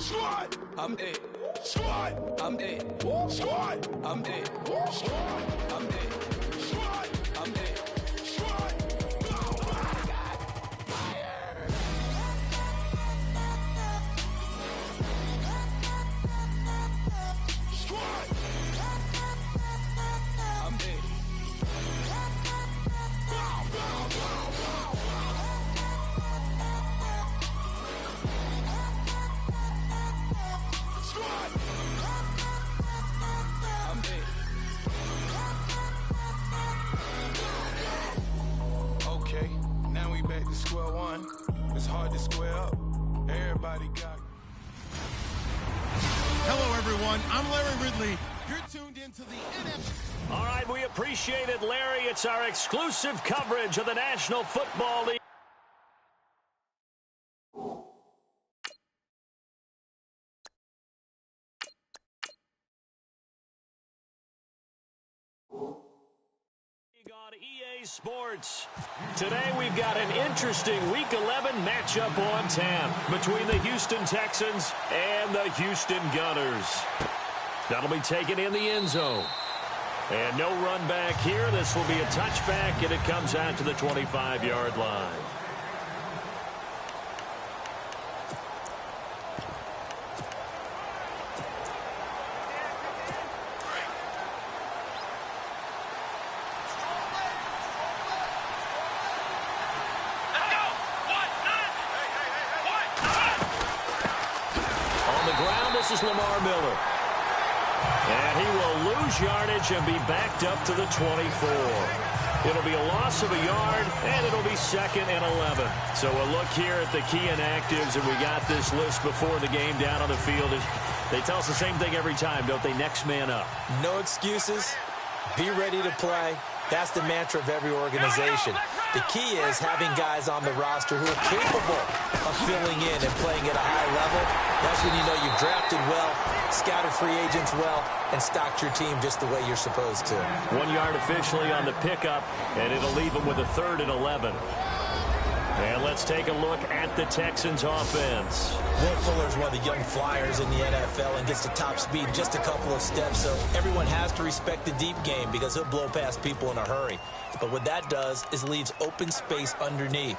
Squad, I'm dead. Squad, I'm dead. Squad, I'm dead. Squad, I'm dead. Squad, I'm dead. Squad. Oh my God. Fire. Squad. I'm dead. Squad. I'm dead. Okay, now we back to square one. It's hard to square up. Everybody got. Hello, everyone. I'm Larry Ridley. You're tuned into the NFL. All right, we appreciate it, Larry. It's our exclusive coverage of the National Football League. On EA Sports. Today we've got an interesting Week 11 matchup on tap between the Houston Texans and the Houston Gunners. That'll be taken in the end zone. And no run back here. This will be a touchback, and it comes out to the 25-yard line. This is Lamar Miller. And he will lose yardage and be backed up to the 24. It'll be a loss of a yard, and it'll be 2nd and 11. So we'll look here at the key inactives, and we got this list before the game down on the field. They tell us the same thing every time, don't they? Next man up. No excuses. Be ready to play. That's the mantra of every organization. The key is having guys on the roster who are capable of filling in and playing at a high level. That's when you know you've drafted well, scouted free agents well, and stocked your team just the way you're supposed to. 1 yard officially on the pickup, and it'll leave them with a 3rd and 11. And let's take a look at the Texans offense. Will Fuller's one of the young flyers in the NFL and gets to top speed in just a couple of steps, so everyone has to respect the deep game because he'll blow past people in a hurry. But what that does is leaves open space underneath.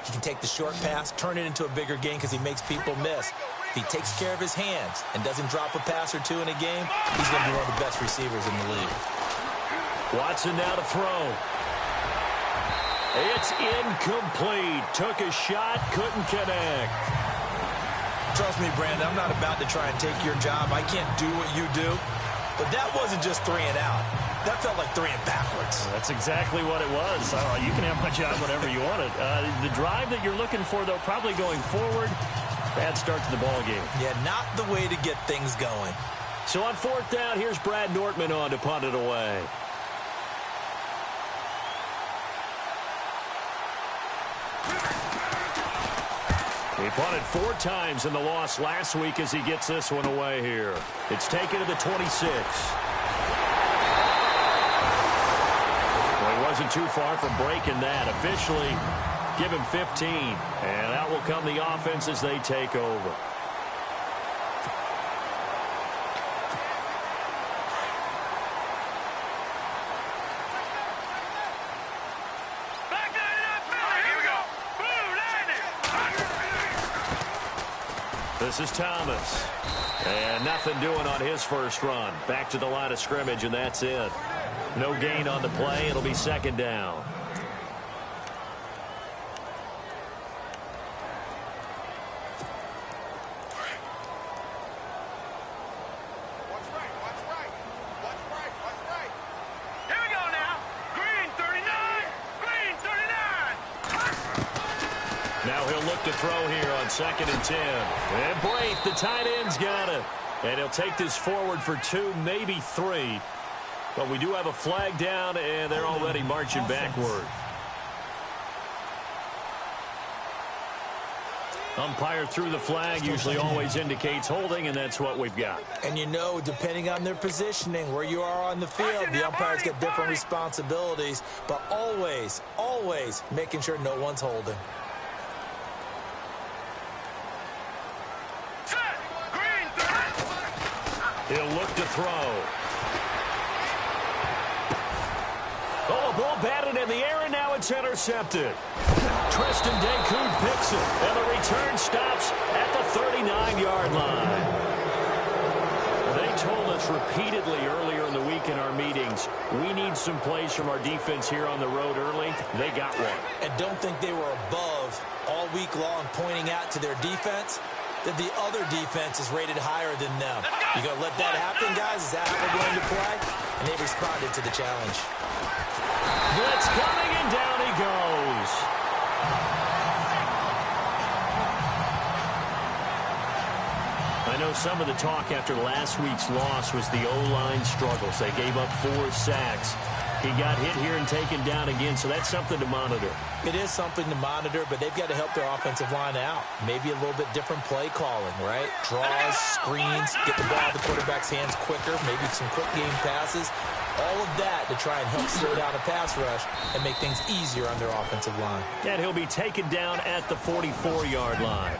He can take the short pass, turn it into a bigger gain because he makes people miss. If he takes care of his hands and doesn't drop a pass or two in a game, he's going to be one of the best receivers in the league. Watson now to throw. It's incomplete. Took a shot, couldn't connect. Trust me, Brandon, I'm not about to try and take your job. I can't do what you do. But that wasn't just 3 and out. That felt like 3 and backwards. That's exactly what it was. You can have my job whenever you want it. The drive that you're looking for, though, probably going forward. Bad start to the ball game. Yeah, not the way to get things going. So on 4th down, here's Brad Nortman on to punt it away. He punted 4 times in the loss last week as he gets this one away here. It's taken to the 26. Well, he wasn't too far from breaking that. Officially, give him 15. And out will come the offense as they take over. This is Thomas. And nothing doing on his first run. Back to the line of scrimmage, and that's it. No gain on the play. It'll be 2nd down. To throw here on 2nd and 10. And Blake, the tight end's got it. And he'll take this forward for 2, maybe 3. But we do have a flag down, and they're already marching backward. Umpire threw the flag, usually always indicates holding, and that's what we've got. And you know, depending on their positioning, where you are on the field, the umpires get different responsibilities, but always, always making sure no one's holding. He'll look to throw. Oh, a ball batted in the air, and now it's intercepted. Tristan Decoud picks it, and the return stops at the 39-yard line. They told us repeatedly earlier in the week in our meetings, we need some plays from our defense here on the road early. They got one. And don't think they were above all week long pointing out to their defense that the other defense is rated higher than them. You going to let that happen, guys? Is that how we're going to play? And they responded to the challenge. Blitz coming, and down he goes. I know some of the talk after last week's loss was the O-line struggles. They gave up 4 sacks. He got hit here and taken down again, so that's something to monitor. It is something to monitor, but they've got to help their offensive line out. Maybe a little bit different play calling, right? Draws, screens, get the ball out of the quarterback's hands quicker, maybe some quick game passes. All of that to try and help slow down a pass rush and make things easier on their offensive line. And he'll be taken down at the 44-yard line.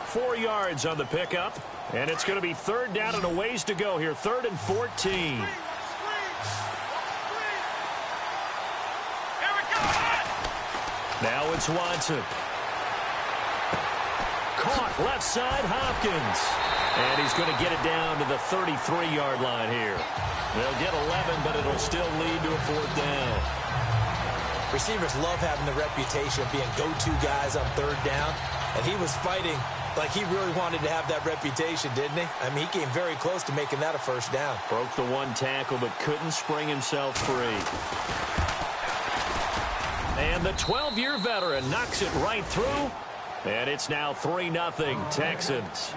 4 yards on the pickup, and it's going to be third down and a ways to go here, 3rd and 14. Now it's Watson. Caught left side, Hopkins. And he's going to get it down to the 33-yard line here. They'll get 11, but it'll still lead to a 4th down. Receivers love having the reputation of being go-to guys on 3rd down. And he was fighting like he really wanted to have that reputation, didn't he? I mean, he came very close to making that a 1st down. Broke the 1 tackle, but couldn't spring himself free. And the 12-year veteran knocks it right through. And it's now 3-0 Texans.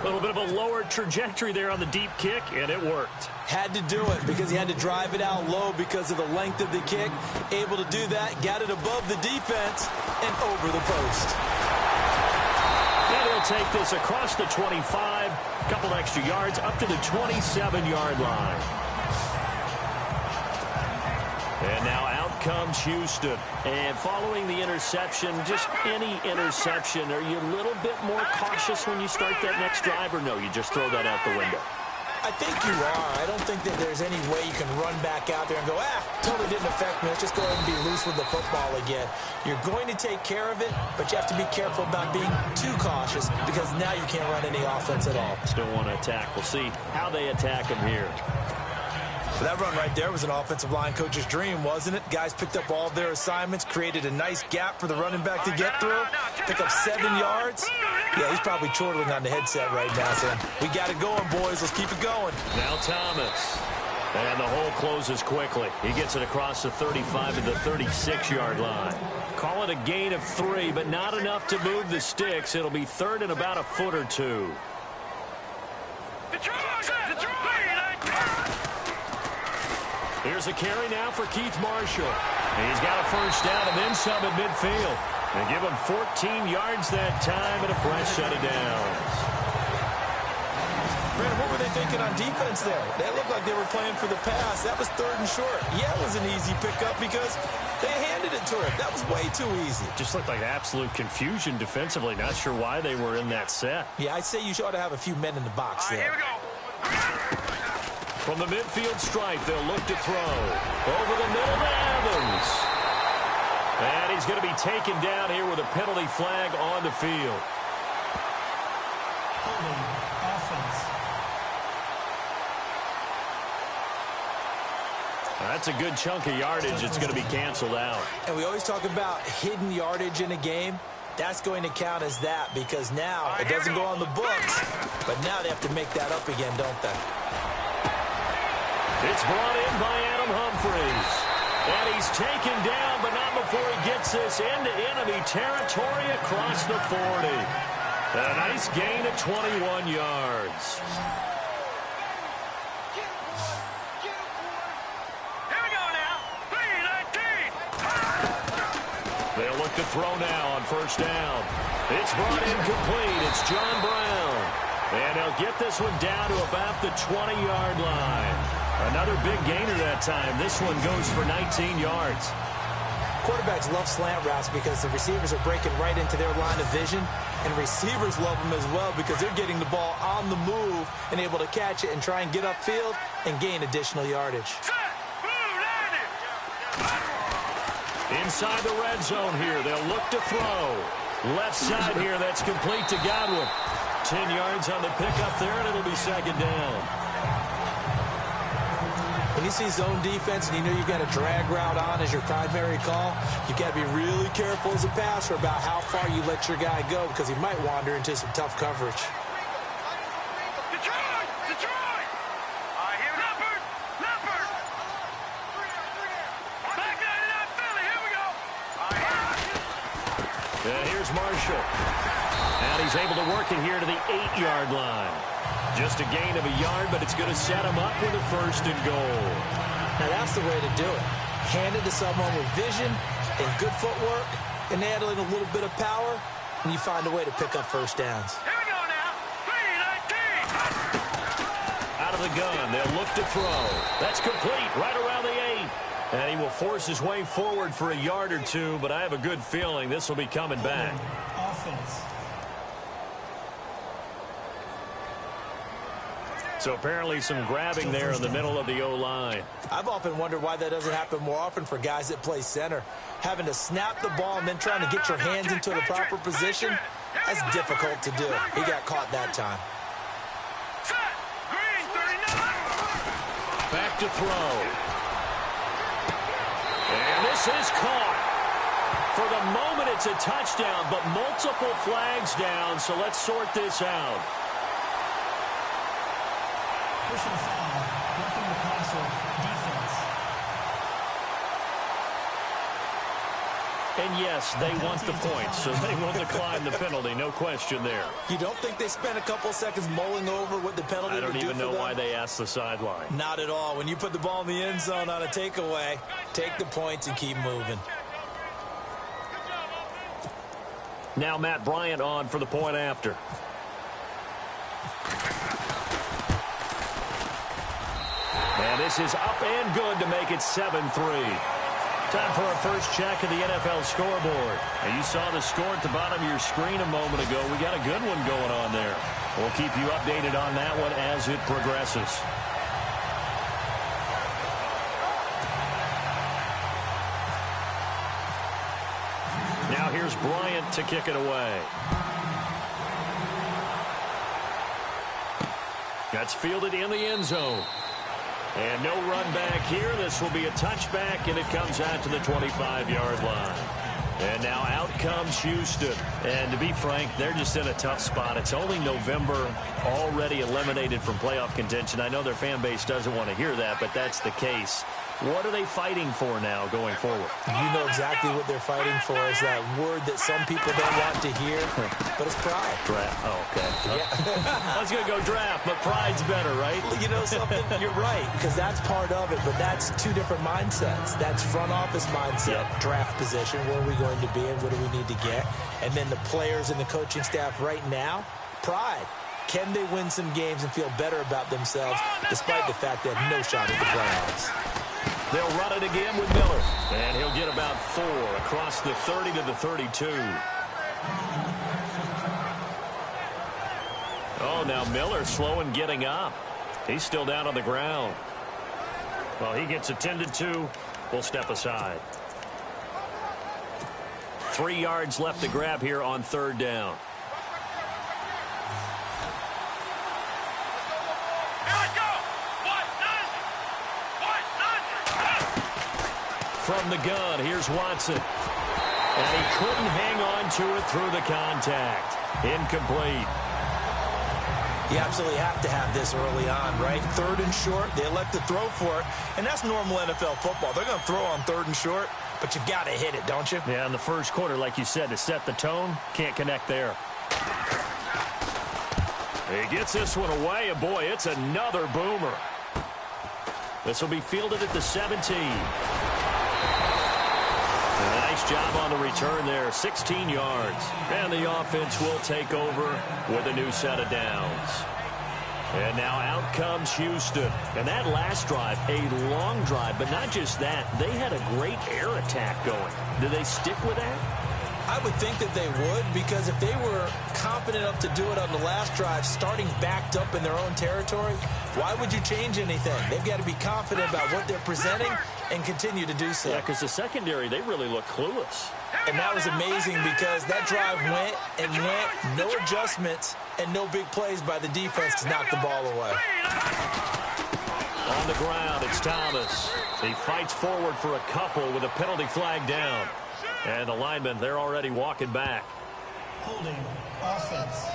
A little bit of a lower trajectory there on the deep kick, and it worked. Had to do it because he had to drive it out low because of the length of the kick. Able to do that, got it above the defense and over the post. And he'll take this across the 25, a couple extra yards up to the 27-yard line. And now out comes Houston. And following the interception, just any interception, are you a little bit more cautious when you start that next drive, or no, you just throw that out the window? I think you are. I don't think that there's any way you can run back out there and go, totally didn't affect me. Let's just go ahead and be loose with the football again. You're going to take care of it, but you have to be careful about being too cautious because now you can't run any offense at all. Still want to attack. We'll see how they attack him here. That run right there was an offensive line coach's dream, wasn't it? Guys picked up all of their assignments, created a nice gap for the running back to get through, pick up 7 yards. Yeah, he's probably chortling on the headset right now saying, we got it going, boys. Let's keep it going. Now Thomas. And the hole closes quickly. He gets it across the 35 to the 36-yard line. Call it a gain of 3, but not enough to move the sticks. It'll be 3rd and about a foot or 2. Here's a carry now for Keith Marshall. He's got a 1st down and then some at midfield. They give him 14 yards that time and a fresh set of downs. Brandon, what were they thinking on defense there? They looked like they were playing for the pass. That was 3rd and short. Yeah, it was an easy pickup because they handed it to him. That was way too easy. Just looked like absolute confusion defensively. Not sure why they were in that set. Yeah, I'd say you ought to have a few men in the box there. Here we go. From the midfield stripe, they'll look to throw. Over the middle to Evans. And he's going to be taken down here with a penalty flag on the field. That's a good chunk of yardage. It's going to be canceled out. And we always talk about hidden yardage in a game. That's going to count as that because now it doesn't go on the books. But now they have to make that up again, don't they? It's brought in by Adam Humphries. And he's taken down, but not before he gets this into enemy territory across the 40. A nice gain of 21 yards. Here we go now. 3-19. They'll look to throw now on 1st down. It's brought in complete. It's John Brown. And they'll get this one down to about the 20-yard line. Another big gainer that time. This one goes for 19 yards. Quarterbacks love slant routes because the receivers are breaking right into their line of vision, and receivers love them as well because they're getting the ball on the move and able to catch it and try and get upfield and gain additional yardage. Inside the red zone here, they'll look to throw. Left side here, that's complete to Godwin. 10 yards on the pickup there, and it'll be second down. When you see zone defense and you know you've got a drag route on as your primary call, you've got to be really careful as a passer about how far you let your guy go because he might wander into some tough coverage. Here's Marshall. And he's able to work it here to the 8-yard line. Just a gain of a yard, but it's going to set him up with a first and goal. Now that's the way to do it. Hand it to someone with vision and good footwork, and add in a little bit of power, and you find a way to pick up first downs. Here we go now. 3-19. Out of the gun, they'll look to throw. That's complete, right around the 8. And he will force his way forward for a yard or two, but I have a good feeling this will be coming back. Offense. So apparently some grabbing there in the middle of the O-line. I've often wondered why that doesn't happen more often for guys that play center. Having to snap the ball and then trying to get your hands into the proper position, that's difficult to do. He got caught that time. Back to throw. And this is caught. For the moment, it's a touchdown, but multiple flags down, so let's sort this out. Personal foul, roughing the passer, defense. And yes, they want the points, so they will decline the penalty, no question there. You don't think they spent a couple seconds mulling over what the penalty would do for them? I don't even know why they asked the sideline. Not at all. When you put the ball in the end zone on a takeaway, take the points and keep moving. Now Matt Bryant on for the point after. And this is up and good to make it 7-3. Time for our first check of the NFL scoreboard. Now, you saw the score at the bottom of your screen a moment ago. We got a good one going on there. We'll keep you updated on that one as it progresses. Now here's Bryant to kick it away. That's fielded in the end zone. And no run back here. This will be a touchback, and it comes out to the 25-yard line. And now out comes Houston. And to be frank, they're just in a tough spot. It's only November, already eliminated from playoff contention. I know their fan base doesn't want to hear that, but that's the case. What are they fighting for now going forward? You know exactly what they're fighting for is that word that some people don't want to hear, but it's pride. Draft. Oh, okay. Yeah. I was going to go draft, but pride's better, right? You know something? You're right, because that's part of it, but that's two different mindsets. That's front office mindset, draft position, where are we going to be and what do we need to get? And then the players and the coaching staff right now, pride. Can they win some games and feel better about themselves despite the fact they have no shot at the playoffs? They'll run it again with Miller. And he'll get about 4 across the 30 to the 32. Oh, now Miller slow in getting up. He's still down on the ground. Well, he gets attended to. We'll step aside. 3 yards left to grab here on third down. From the gun, here's Watson. And he couldn't hang on to it through the contact. Incomplete. You absolutely have to have this early on, right? Third and short, they elect to throw for it, and that's normal NFL football. They're going to throw on third and short, but you've got to hit it, don't you? Yeah, in the first quarter, like you said, to set the tone, can't connect there. He gets this one away, and boy, it's another boomer. This will be fielded at the 17. Nice job on the return there, 16 yards. And the offense will take over with a new set of downs. And now out comes Houston. And that last drive, a long drive, but not just that. They had a great air attack going. Do they stick with that? I would think that they would, because if they were confident enough to do it on the last drive, starting backed up in their own territory, why would you change anything? They've got to be confident about what they're presenting and continue to do so. Yeah, because the secondary, they really look clueless. And that was amazing because that drive went and went, no adjustments and no big plays by the defense to knock the ball away. On the ground, it's Thomas. He fights forward for a couple with a penalty flag down. And the linemen, they're already walking back. Holding offense.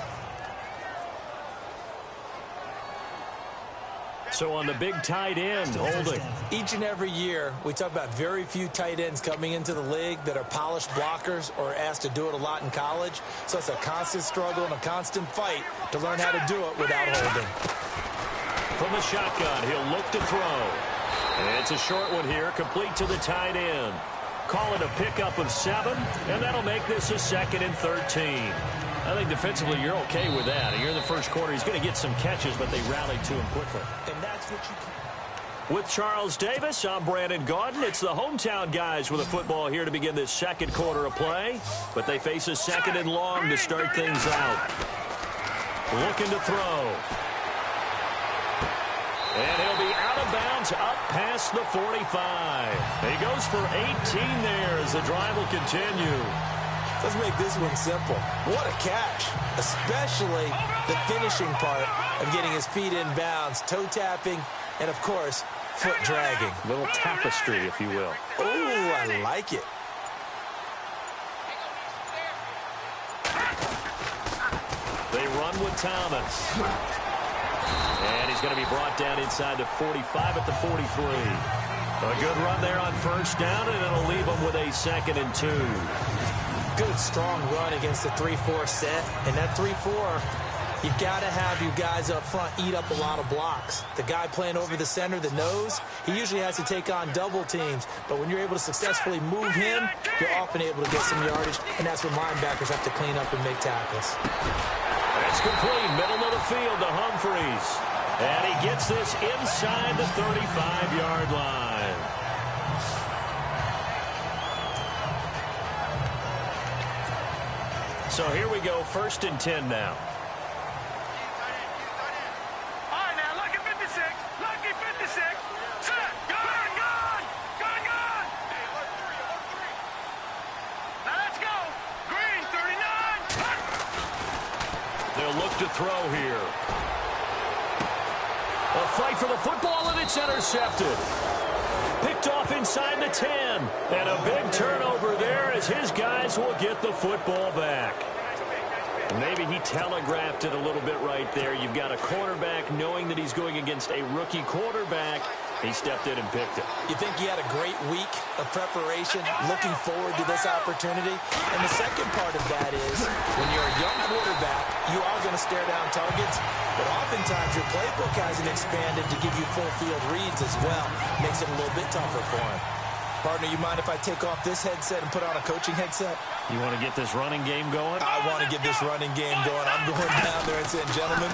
So on the big tight end, holding. Each and every year, we talk about very few tight ends coming into the league that are polished blockers or asked to do it a lot in college. So it's a constant struggle and a constant fight to learn how to do it without holding. From the shotgun, he'll look to throw. It's a short one here, complete to the tight end. Call it a pickup of 7, and that'll make this a 2nd and 13. I think defensively you're okay with that. You're in the first quarter. He's going to get some catches, but they rallied to him quickly. And that's what you can. With Charles Davis, I'm Brandon Gaudin. It's the hometown guys with a football here to begin this second quarter of play. But they face a 2nd and long to start things out. Looking to throw. And he'll be out of bounds up past the 45. He goes for 18 there as the drive will continue. Let's make this one simple. What a catch, especially the finishing part of getting his feet in bounds, toe tapping, and, of course, foot dragging. Little tapestry, if you will. Oh, I like it. They run with Thomas. And he's going to be brought down inside the 45 at the 43. A good run there on first down, and it'll leave them with a 2nd and 2. Good, strong run against the 3-4 set. And that 3-4, you've got to have you guys up front eat up a lot of blocks. The guy playing over the center, the nose, he usually has to take on double teams. But when you're able to successfully move him, you're often able to get some yardage, and that's when linebackers have to clean up and make tackles. That's complete, middle of the field to Humphreys. And he gets this inside the 35-yard line. So here we go, 1st and 10 now. All right, now, lucky 56. Lucky 56. Set. Gun. Now let's go. Green, 39. They'll look to throw here. A fight for the football, and it's intercepted. Picked off inside the 10. And a big turnover there as his guys will get the football back. Maybe he telegraphed it a little bit right there. You've got a quarterback knowing that he's going against a rookie quarterback. He stepped in and picked it. You think he had a great week of preparation, looking forward to this opportunity? And the second part of that is, when you're a young quarterback, you are going to stare down targets, but oftentimes your playbook hasn't expanded to give you full field reads as well. Makes it a little bit tougher for him. Partner, you mind if I take off this headset and put on a coaching headset? You want to get this running game going? I want to get this running game going. I'm going down there and saying, gentlemen,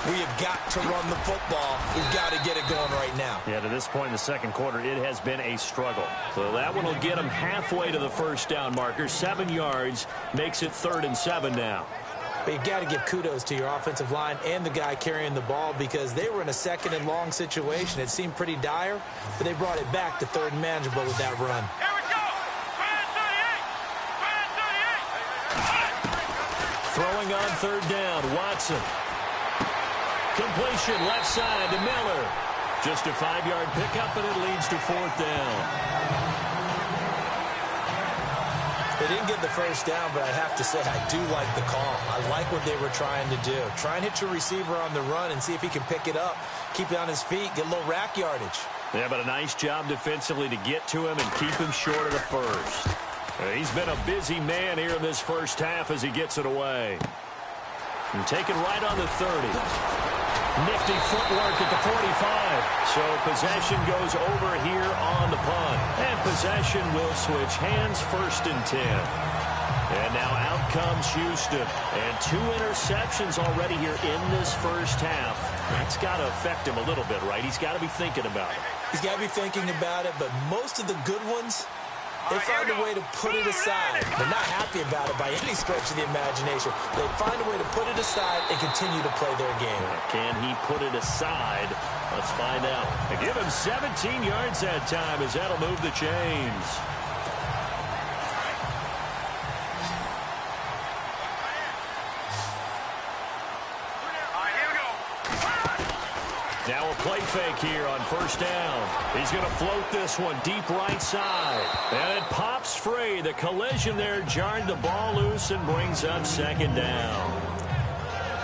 we have got to run the football. We've got to get it going right now. Yeah, to this point in the second quarter, it has been a struggle. So that one will get them halfway to the first down marker. 7 yards makes it 3rd and 7 now. But you've got to give kudos to your offensive line and the guy carrying the ball because they were in a 2nd and long situation. It seemed pretty dire, but they brought it back to 3rd and manageable with that run. Here we go. Throwing on 3rd down, Watson. Completion left side to Miller. Just a 5-yard pickup, and it leads to 4th down. They didn't get the first down, but I have to say I do like the call. I like what they were trying to do. Try and hit your receiver on the run and see if he can pick it up, keep it on his feet, get a little rack yardage. Yeah, but a nice job defensively to get to him and keep him short of the first. He's been a busy man here in this first half as he gets it away. And taken right on the 30. Nifty footwork at the 45. So possession goes over here on the punt. And possession will switch hands, 1st and 10. And now out comes Houston. And 2 interceptions already here in this first half. That's got to affect him a little bit, right? He's got to be thinking about it. He's got to be thinking about it, but most of the good ones, they find a way to put it aside. They're not happy about it by any stretch of the imagination. They find a way to put it aside and continue to play their game. Can he put it aside? Let's find out. They give him 17 yards that time as that'll move the chains. Now a play fake here on first down. He's going to float this one deep right side. And it pops free. The collision there jarred the ball loose and brings up second down.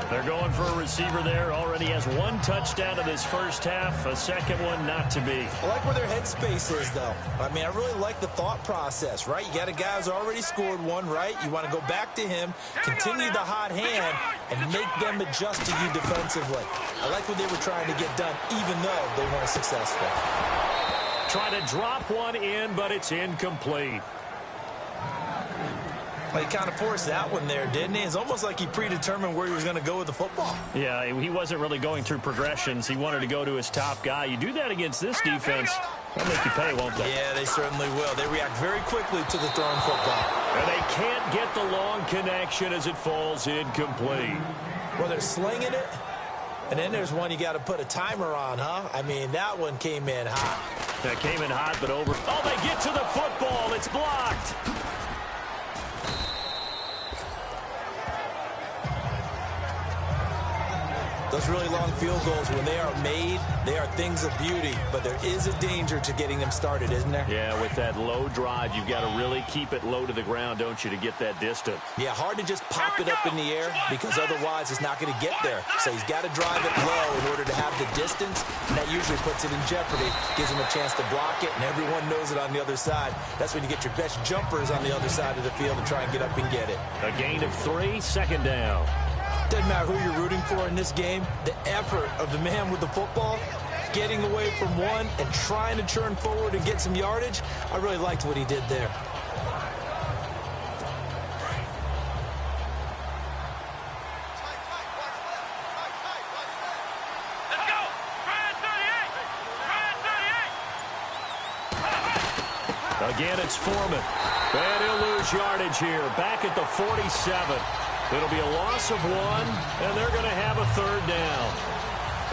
They're going for a receiver there. Already has one touchdown in this first half. A second one not to be. I like where their headspace is, though. I mean, I really like the thought process, right? You got a guy who's already scored one, right? You want to go back to him, continue the hot hand, and make them adjust to you defensively. I like what they were trying to get done, even though they weren't successful. Trying to drop one in, but it's incomplete. Well, he kind of forced that one there, didn't he? It's almost like he predetermined where he was going to go with the football. Yeah, he wasn't really going through progressions. He wanted to go to his top guy. You do that against this defense, they'll make you pay, won't they? Yeah, they certainly will. They react very quickly to the thrown football. And they can't get the long connection as it falls incomplete. Well, they're slinging it, and then there's one you got to put a timer on, huh? I mean, that one came in hot. That came in hot, but over. Oh, they get to the football. It's blocked. Those really long field goals, when they are made, they are things of beauty. But there is a danger to getting them started, isn't there? Yeah, with that low drive, you've got to really keep it low to the ground, don't you, to get that distance. Yeah, hard to just pop it up in the air because otherwise it's not going to get there. So he's got to drive it low in order to have the distance, and that usually puts it in jeopardy, gives him a chance to block it, and everyone knows it on the other side. That's when you get your best jumpers on the other side of the field and try and get up and get it. A gain of 3, second down. Doesn't matter who you're rooting for in this game, the effort of the man with the football, getting away from one and trying to turn forward and get some yardage, I really liked what he did there. Again, it's Foreman. And he'll lose yardage here, back at the 47. It'll be a loss of 1, and they're going to have a third down.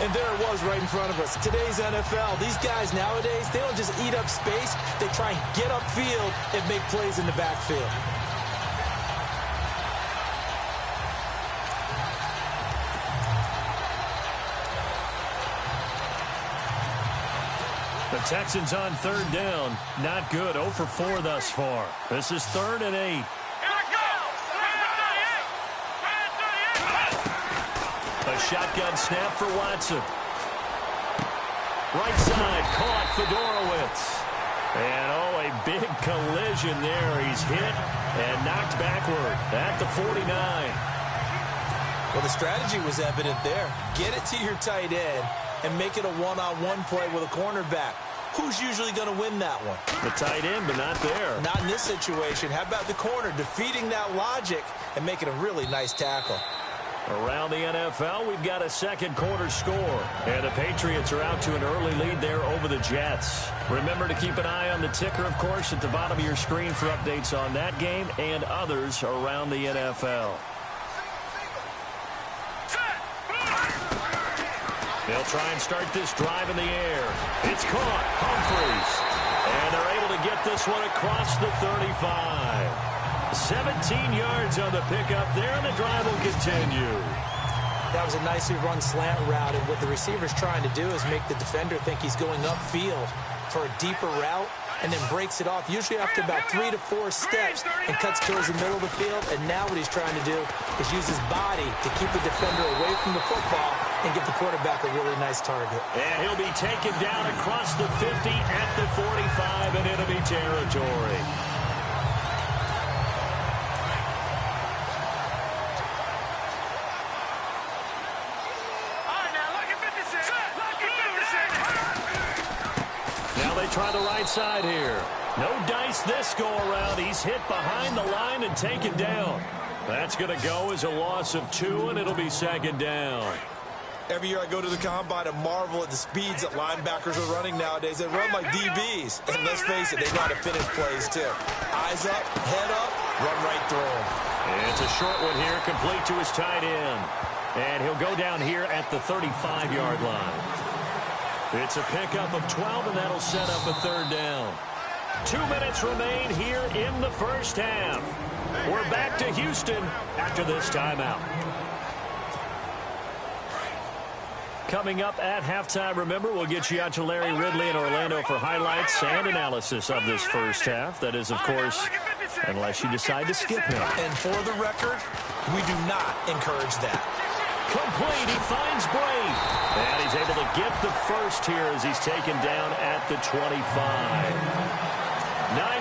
And there it was right in front of us. Today's NFL, these guys nowadays, they don't just eat up space. They try and get upfield and make plays in the backfield. The Texans on third down. Not good. 0 for 4 thus far. This is 3rd and 8. A shotgun snap for Watson. Right side, caught Fedorowicz. And, a big collision there. He's hit and knocked backward at the 49. Well, the strategy was evident there. Get it to your tight end and make it a one-on-one play with a cornerback. Who's usually going to win that one? The tight end, but not there. Not in this situation. How about the corner defeating that logic and making a really nice tackle? Around the NFL, we've got a second quarter score. And the Patriots are out to an early lead there over the Jets. Remember to keep an eye on the ticker, of course, at the bottom of your screen for updates on that game and others around the NFL. They'll try and start this drive in the air. It's caught. Humphreys. And they're able to get this one across the 35. 17 yards on the pickup there, and the drive will continue. That was a nicely run slant route, and what the receiver's trying to do is make the defender think he's going upfield for a deeper route, and then breaks it off, usually after about 3 to 4 steps, and cuts towards the middle of the field. And now what he's trying to do is use his body to keep the defender away from the football and get the quarterback a really nice target. And he'll be taken down across the 50 at the 45 in enemy territory. Try the right side here. No dice this go around. He's hit behind the line and taken down. That's going to go as a loss of 2, and it'll be second down. Every year I go to the combine and marvel at the speeds that linebackers are running nowadays. They run like DBs. And let's face it, they know how to finish plays too. Eyes up, head up, run right through them. It's a short one here, complete to his tight end. And he'll go down here at the 35-yard line. It's a pickup of 12, and that'll set up a third down. 2 minutes remain here in the first half. We're back to Houston after this timeout. Coming up at halftime, remember, we'll get you out to Larry Ridley in Orlando for highlights and analysis of this first half. That is, of course, unless you decide to skip him. And for the record, we do not encourage that. Complete. He finds Bray. And he's able to get the first here as he's taken down at the 25. 9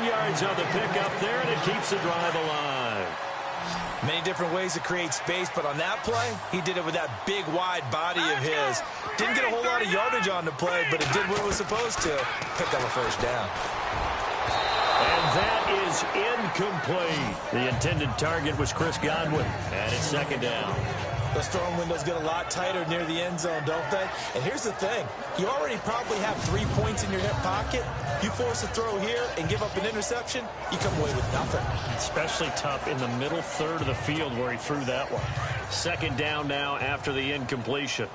yards on the pickup there, and it keeps the drive alive. Many different ways to create space, but on that play, he did it with that big, wide body of his. Didn't get a whole lot of yardage on the play, but it did what it was supposed to. Picked up a first down. And that is incomplete. The intended target was Chris Godwin, and it's second down. Those throwing windows get a lot tighter near the end zone, don't they? And here's the thing. You already probably have 3 points in your hip pocket. You force a throw here and give up an interception, you come away with nothing. Especially tough in the middle third of the field where he threw that one. Second down now after the incompletion.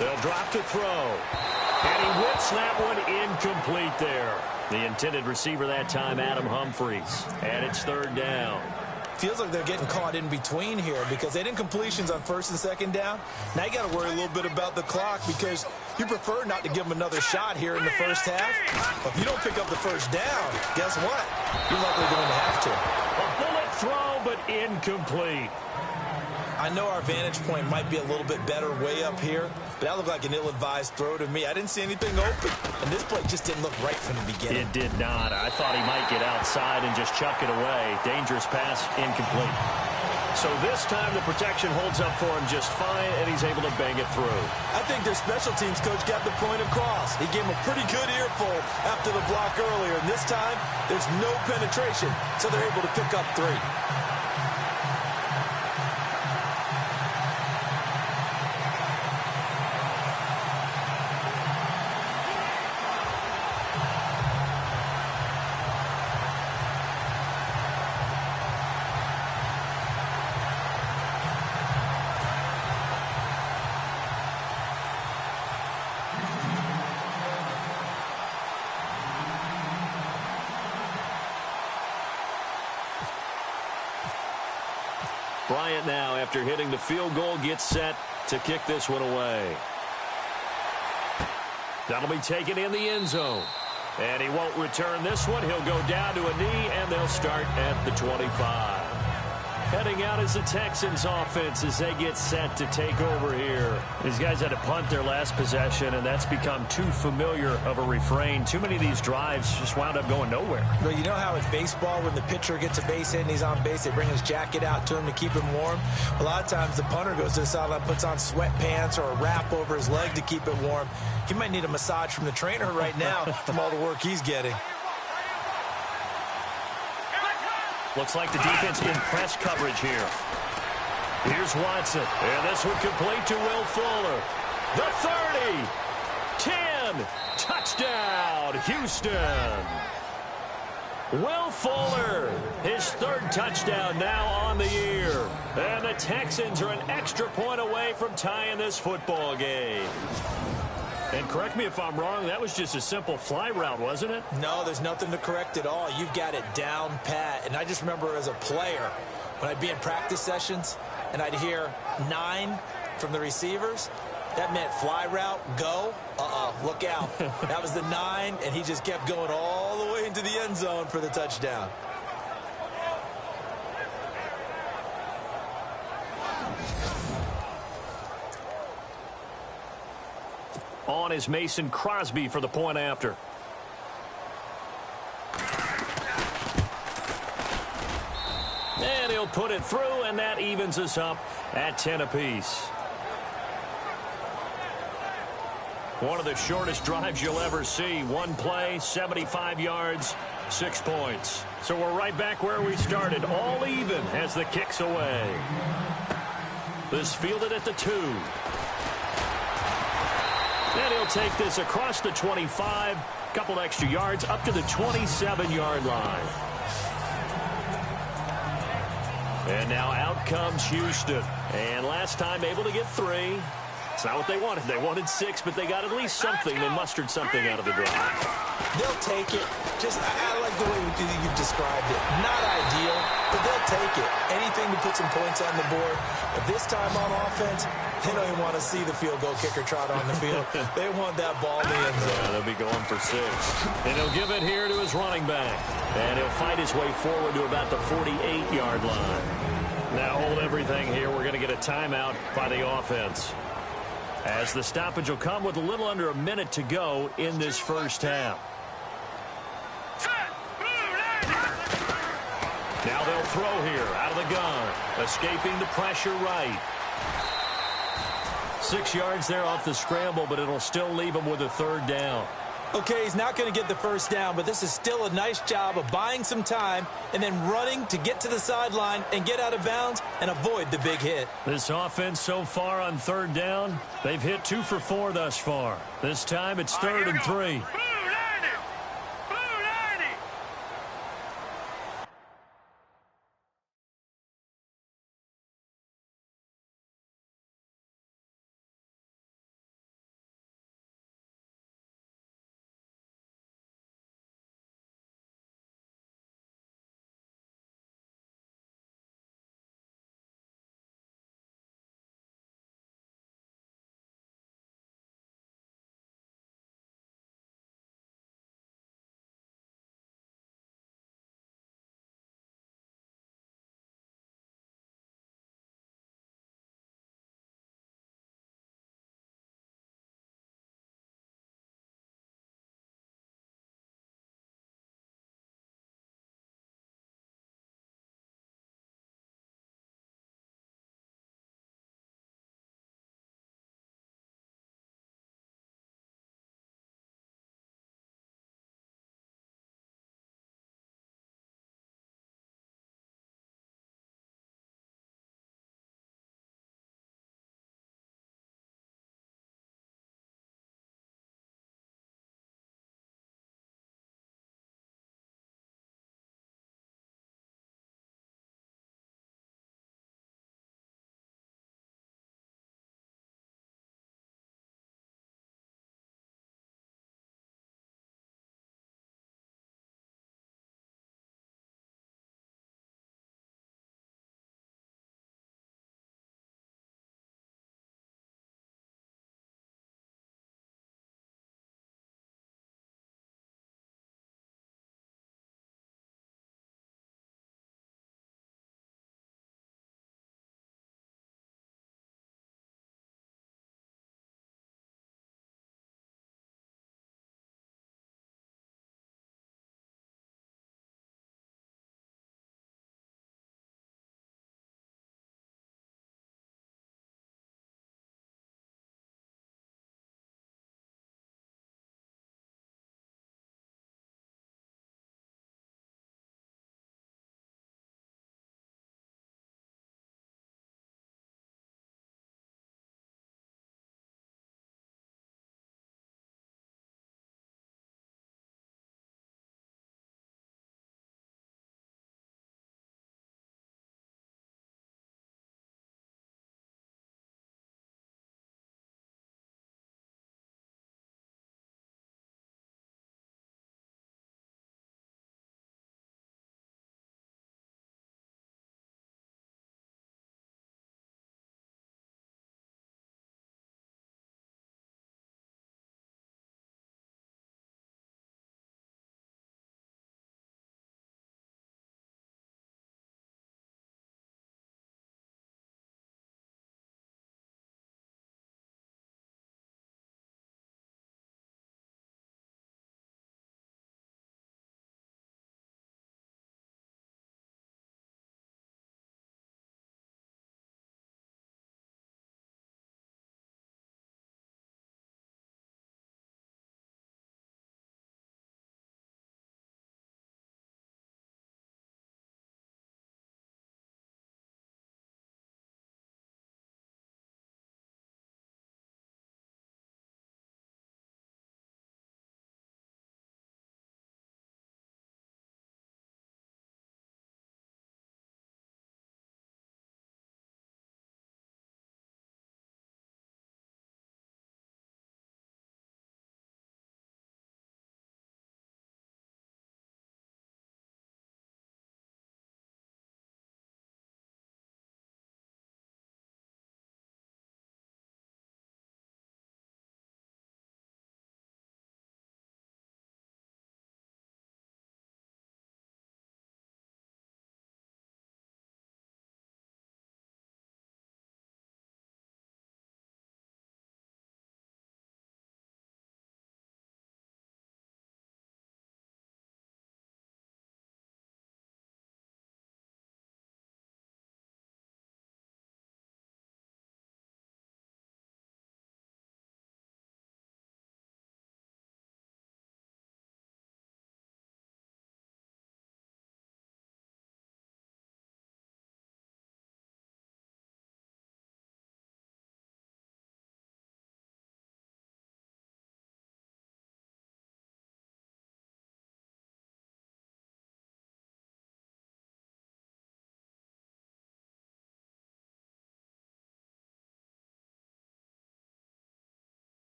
They'll drop to throw. And he whips that one incomplete there. The intended receiver that time, Adam Humphries. And it's third down. Feels like they're getting caught in between here because they did incompletions on first and second down. Now you got to worry a little bit about the clock because you prefer not to give them another shot here in the first half. But if you don't pick up the first down, guess what? You're likely going to have to. A bullet throw, but incomplete. I know our vantage point might be a little bit better way up here, but that looked like an ill-advised throw to me. I didn't see anything open, and this play just didn't look right from the beginning. It did not. I thought he might get outside and just chuck it away. Dangerous pass, incomplete. So this time the protection holds up for him just fine, and he's able to bang it through. I think their special teams coach got the point across. He gave him a pretty good earful after the block earlier, and this time there's no penetration, so they're able to pick up 3. Bryant now, after hitting the field goal, gets set to kick this one away. That'll be taken in the end zone. And he won't return this one. He'll go down to a knee, and they'll start at the 25. Heading out is the Texans offense as they get set to take over here. These guys had to punt their last possession, and that's become too familiar of a refrain. Too many of these drives just wound up going nowhere. Well, you know how it's baseball when the pitcher gets a base hit and he's on base, they bring his jacket out to him to keep him warm. A lot of times the punter goes to the sideline, puts on sweatpants or a wrap over his leg to keep it warm. He might need a massage from the trainer right now from all the work he's getting. Looks like the defense in press coverage here. Here's Watson. And this one complete to Will Fuller. The 30. 10. Touchdown, Houston. Will Fuller, his third touchdown now on the year. And the Texans are an extra point away from tying this football game. And correct me if I'm wrong, that was just a simple fly route, wasn't it? No, there's nothing to correct at all. You've got it down pat. And I just remember as a player, when I'd be in practice sessions and I'd hear 9 from the receivers, that meant fly route, go, look out. That was the 9, and he just kept going all the way into the end zone for the touchdown. On is Mason Crosby for the point after. And he'll put it through, and that evens us up at 10 apiece. One of the shortest drives you'll ever see. One play, 75 yards, 6 points. So we're right back where we started, all even as the kick's away. This fielded at the 2. And he'll take this across the 25, couple extra yards up to the 27-yard line. And now out comes Houston. And last time able to get 3. It's not what they wanted. They wanted 6, but they got at least something. They mustered something out of the drive. They'll take it. I like the way you've described it. Not ideal, but they'll take it. Anything to put some points on the board. But this time on offense, they don't even want to see the field goal kicker trot on the field. They want that ball in the end zone. Yeah, they'll be going for 6. And he'll give it here to his running back. And he'll fight his way forward to about the 48-yard line. Now hold everything here. We're going to get a timeout by the offense, as the stoppage will come with a little under a minute to go in this first half. Now they'll throw here out of the gun. Escaping the pressure right. 6 yards there off the scramble, but it'll still leave him with a 3rd down. Okay, he's not going to get the 1st down, but this is still a nice job of buying some time and then running to get to the sideline and get out of bounds and avoid the big hit. This offense so far on 3rd down, they've hit 2 for 4 thus far. This time it's 3rd and 3.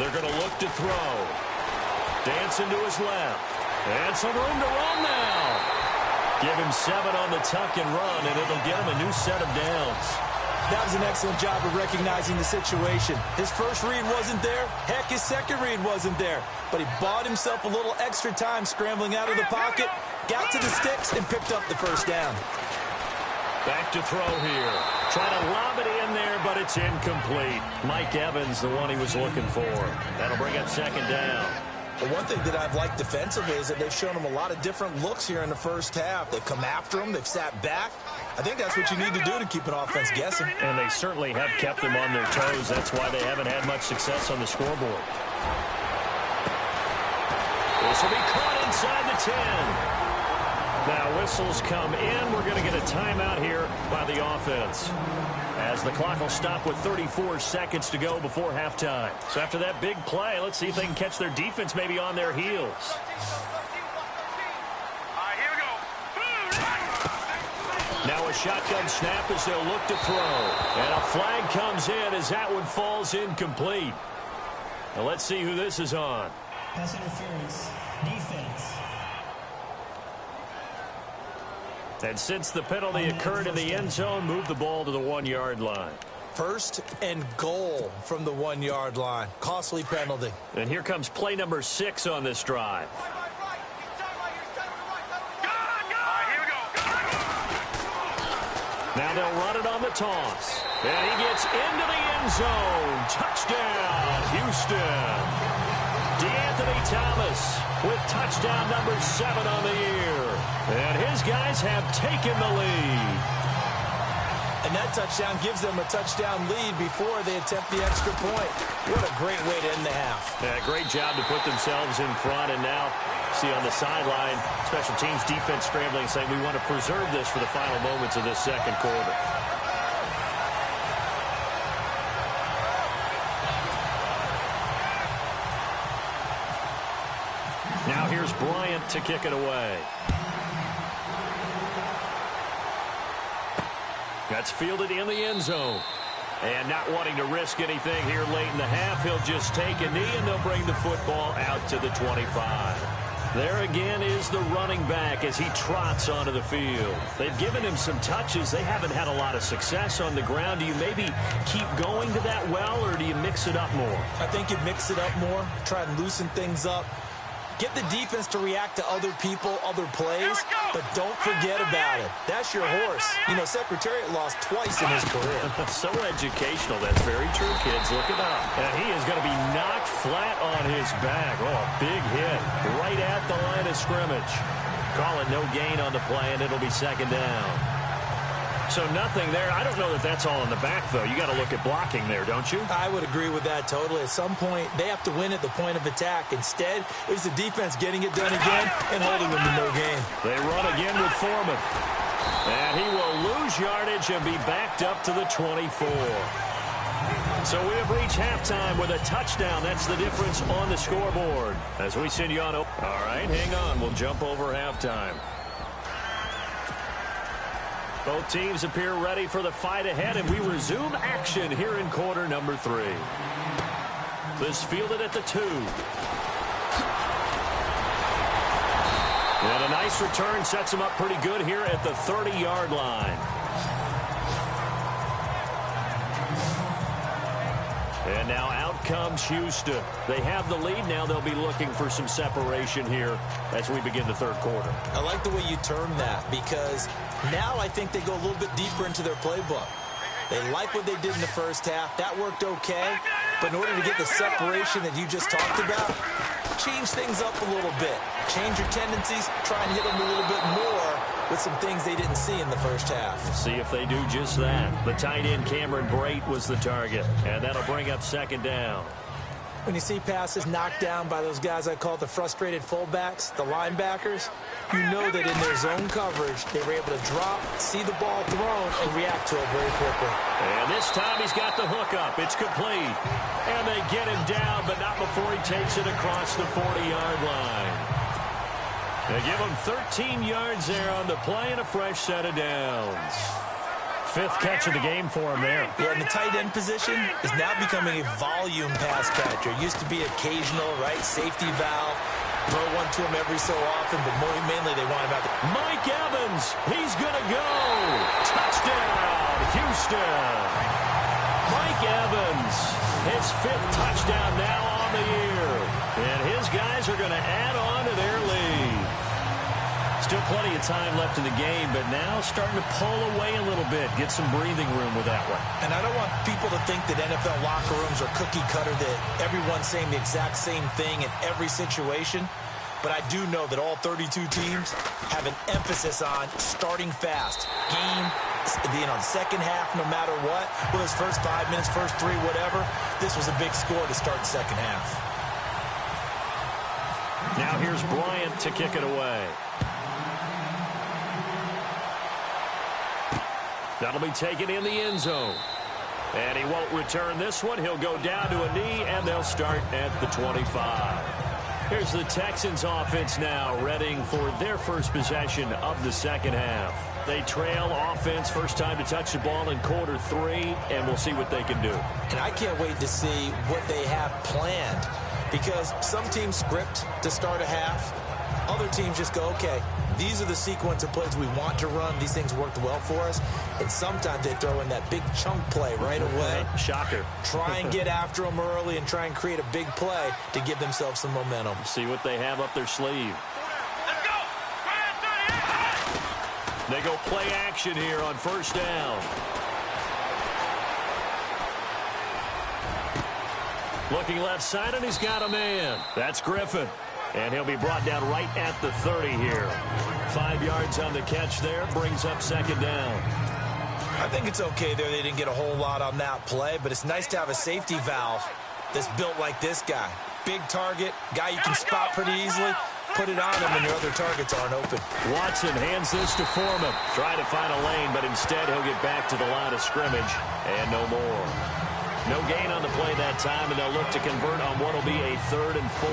They're going to look to throw. Dancing to his left. And some room to run now. Give him 7 on the tuck and run, and it'll get him a new set of downs. That was an excellent job of recognizing the situation. His first read wasn't there. Heck, his second read wasn't there. But he bought himself a little extra time scrambling out of the pocket, got to the sticks, and picked up the first down. Back to throw here. Trying to lob it in there, but it's incomplete. Mike Evans, the one he was looking for. That'll bring up second down. But one thing that I've liked defensively is that they've shown him a lot of different looks here in the first half. They've come after him. They've sat back. I think that's what you need to do to keep an offense guessing. And they certainly have kept them on their toes. That's why they haven't had much success on the scoreboard. This will be caught inside the 10. Now whistles come in. We're going to get a timeout here by the offense, as the clock will stop with 34 seconds to go before halftime. So after that big play, let's see if they can catch their defense maybe on their heels. Now a shotgun snap as they'll look to throw. And a flag comes in as that one falls incomplete. Now let's see who this is on. Pass interference. Defense. And since the penalty occurred in the end zone, move the ball to the 1-yard line. First and goal from the 1-yard line. Costly penalty. And here comes play number 6 on this drive. Now they'll run it on the toss. And he gets into the end zone. Touchdown, Houston. DeAnthony Thomas with touchdown number 7 on the year. And his guys have taken the lead. And that touchdown gives them a touchdown lead before they attempt the extra point. What a great way to end the half. Yeah, great job to put themselves in front. And now, see on the sideline, special teams defense scrambling, saying we want to preserve this for the final moments of this second quarter. Now here's Bryant to kick it away. That's fielded in the end zone. And not wanting to risk anything here late in the half, he'll just take a knee and they'll bring the football out to the 25. There again is the running back as he trots onto the field. They've given him some touches. They haven't had a lot of success on the ground. Do you maybe keep going to that well, or do you mix it up more? I think you mix it up more, try and loosen things up. Get the defense to react to other people, other plays, but don't forget about it. That's your horse. You know, Secretariat lost twice in his career. So educational. That's very true, kids. Look it up. And he is going to be knocked flat on his back. Oh, a big hit right at the line of scrimmage. Call it no gain on the play, and it'll be second down. So nothing there. I don't know that that's all in the back, though. You got to look at blocking there, don't you? I would agree with that totally. At some point, they have to win at the point of attack. Instead, it's the defense getting it done again and holding them to no gain. They run again with Foreman. And he will lose yardage and be backed up to the 24. So we have reached halftime with a touchdown. That's the difference on the scoreboard. As we send you on. All right, hang on. We'll jump over halftime. Both teams appear ready for the fight ahead, and we resume action here in quarter number 3. This fielded at the 2. And a nice return sets him up pretty good here at the 30-yard line. And now out comes Houston. They have the lead. Now they'll be looking for some separation here as we begin the third quarter. I like the way you term that, because now I think they go a little bit deeper into their playbook. They like what they did in the first half. That worked okay. But in order to get the separation that you just talked about, change things up a little bit. Change your tendencies. Try and hit them a little bit more with some things they didn't see in the first half. See if they do just that. The tight end Cameron Brate was the target, and that'll bring up second down. When you see passes knocked down by those guys I call the frustrated fullbacks, the linebackers, you know that in their zone coverage, they were able to drop, see the ball thrown, and react to it very quickly. And this time he's got the hook up. It's complete. And they get him down, but not before he takes it across the 40-yard line. They give him 13 yards there on the play and a fresh set of downs. Fifth catch of the game for him there. Yeah, and the tight end position is now becoming a volume pass catcher. It used to be occasional, right? Safety valve. Throw one to him every so often, but more mainly they want him out there. Mike Evans, he's going to go. Touchdown, Houston. Mike Evans, his 5th touchdown now on the year. And his guys are going to add on to their lead. Still plenty of time left in the game, but now starting to pull away a little bit. Get some breathing room with that one. And I don't want people to think that NFL locker rooms are cookie cutter, that everyone's saying the exact same thing in every situation. But I do know that all 32 teams have an emphasis on starting fast. Game, the second half, no matter what. Well, his first 5 minutes, first 3, whatever. This was a big score to start the second half. Now here's Bryant to kick it away. That'll be taken in the end zone. And he won't return this one. He'll go down to a knee, and they'll start at the 25. Here's the Texans offense now, readying for their first possession of the second half. They trail offense, first time to touch the ball in quarter 3, and we'll see what they can do. And I can't wait to see what they have planned, because some teams script to start a half. Other teams just go, okay, these are the sequence of plays we want to run. These things worked well for us. And sometimes they throw in that big chunk play right away. Shocker. Try and get after them early and try and create a big play to give themselves some momentum. See what they have up their sleeve. Let's go. They go play action here on first down. Looking left side, and he's got a man. That's Griffin. And he'll be brought down right at the 30 here. 5 yards on the catch there. Brings up second down. I think it's okay there. They didn't get a whole lot on that play, but it's nice to have a safety valve that's built like this guy. Big target, guy you can spot pretty easily. Put it on him when your other targets aren't open. Watson hands this to Foreman. Trying to find a lane, but instead he'll get back to the line of scrimmage. And no more. No gain on the play that time, and they'll look to convert on what will be a 3rd and 4.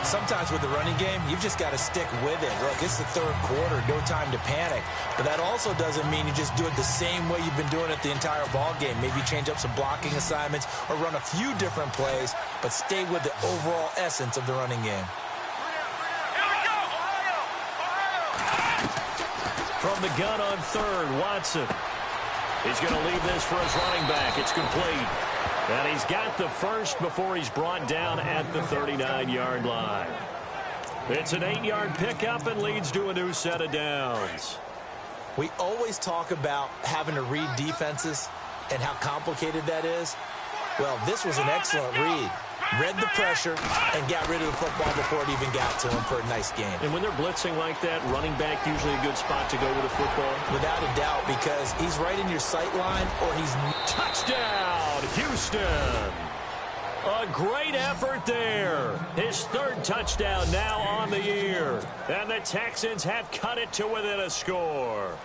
Sometimes with the running game, you've just got to stick with it. Look, it's the 3rd quarter, no time to panic. But that also doesn't mean you just do it the same way you've been doing it the entire ball game. Maybe change up some blocking assignments or run a few different plays, but stay with the overall essence of the running game. From the gun on 3rd, Watson. He's going to leave this for his running back. It's complete. And he's got the first before he's brought down at the 39-yard line. It's an 8-yard pickup and leads to a new set of downs. We always talk about having to read defenses and how complicated that is. Well, this was an excellent read. Read the pressure and got rid of the football before it even got to him for a nice game. And when they're blitzing like that, running back usually a good spot to go with the football? Without a doubt, because he's right in your sight line or he's... Touchdown, Houston! A great effort there. His 3rd touchdown now on the year. And the Texans have cut it to within a score.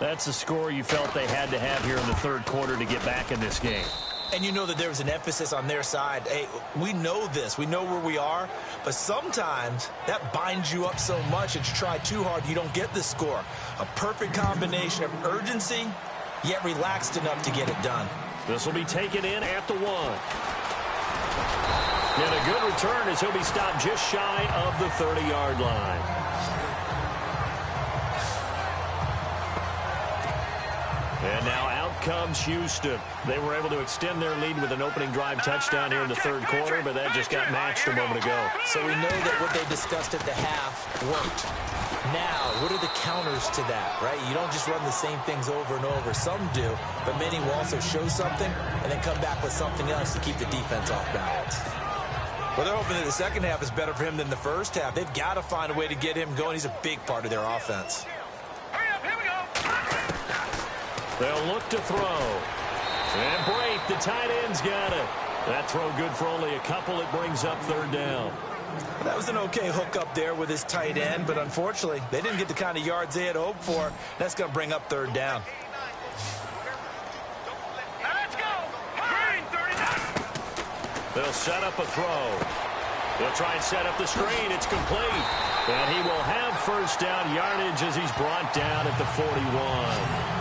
That's a score you felt they had to have here in the 3rd quarter to get back in this game. And you know that there was an emphasis on their side. Hey, we know this. We know where we are. But sometimes that binds you up so much that you try too hard, you don't get the score. A perfect combination of urgency, yet relaxed enough to get it done. This will be taken in at the 1. And a good return as he'll be stopped just shy of the 30-yard line. And now out comes Houston. They were able to extend their lead with an opening drive touchdown here in the 3rd quarter, but that just got matched a moment ago. So we know that what they discussed at the half worked. Now, what are the counters to that, right? You don't just run the same things over and over. Some do, but many will also show something and then come back with something else to keep the defense off balance. Well, they're hoping that the second half is better for him than the first half. They've got to find a way to get him going. He's a big part of their offense. They'll look to throw. And Brate, the tight end's got it. That throw good for only a couple. It brings up 3rd down. That was an okay hook up there with his tight end, but unfortunately, they didn't get the kind of yards they had hoped for. That's going to bring up 3rd down. Let's go. Green 39. They'll set up a throw. They'll try and set up the screen. It's complete. And he will have first down yardage as he's brought down at the 41.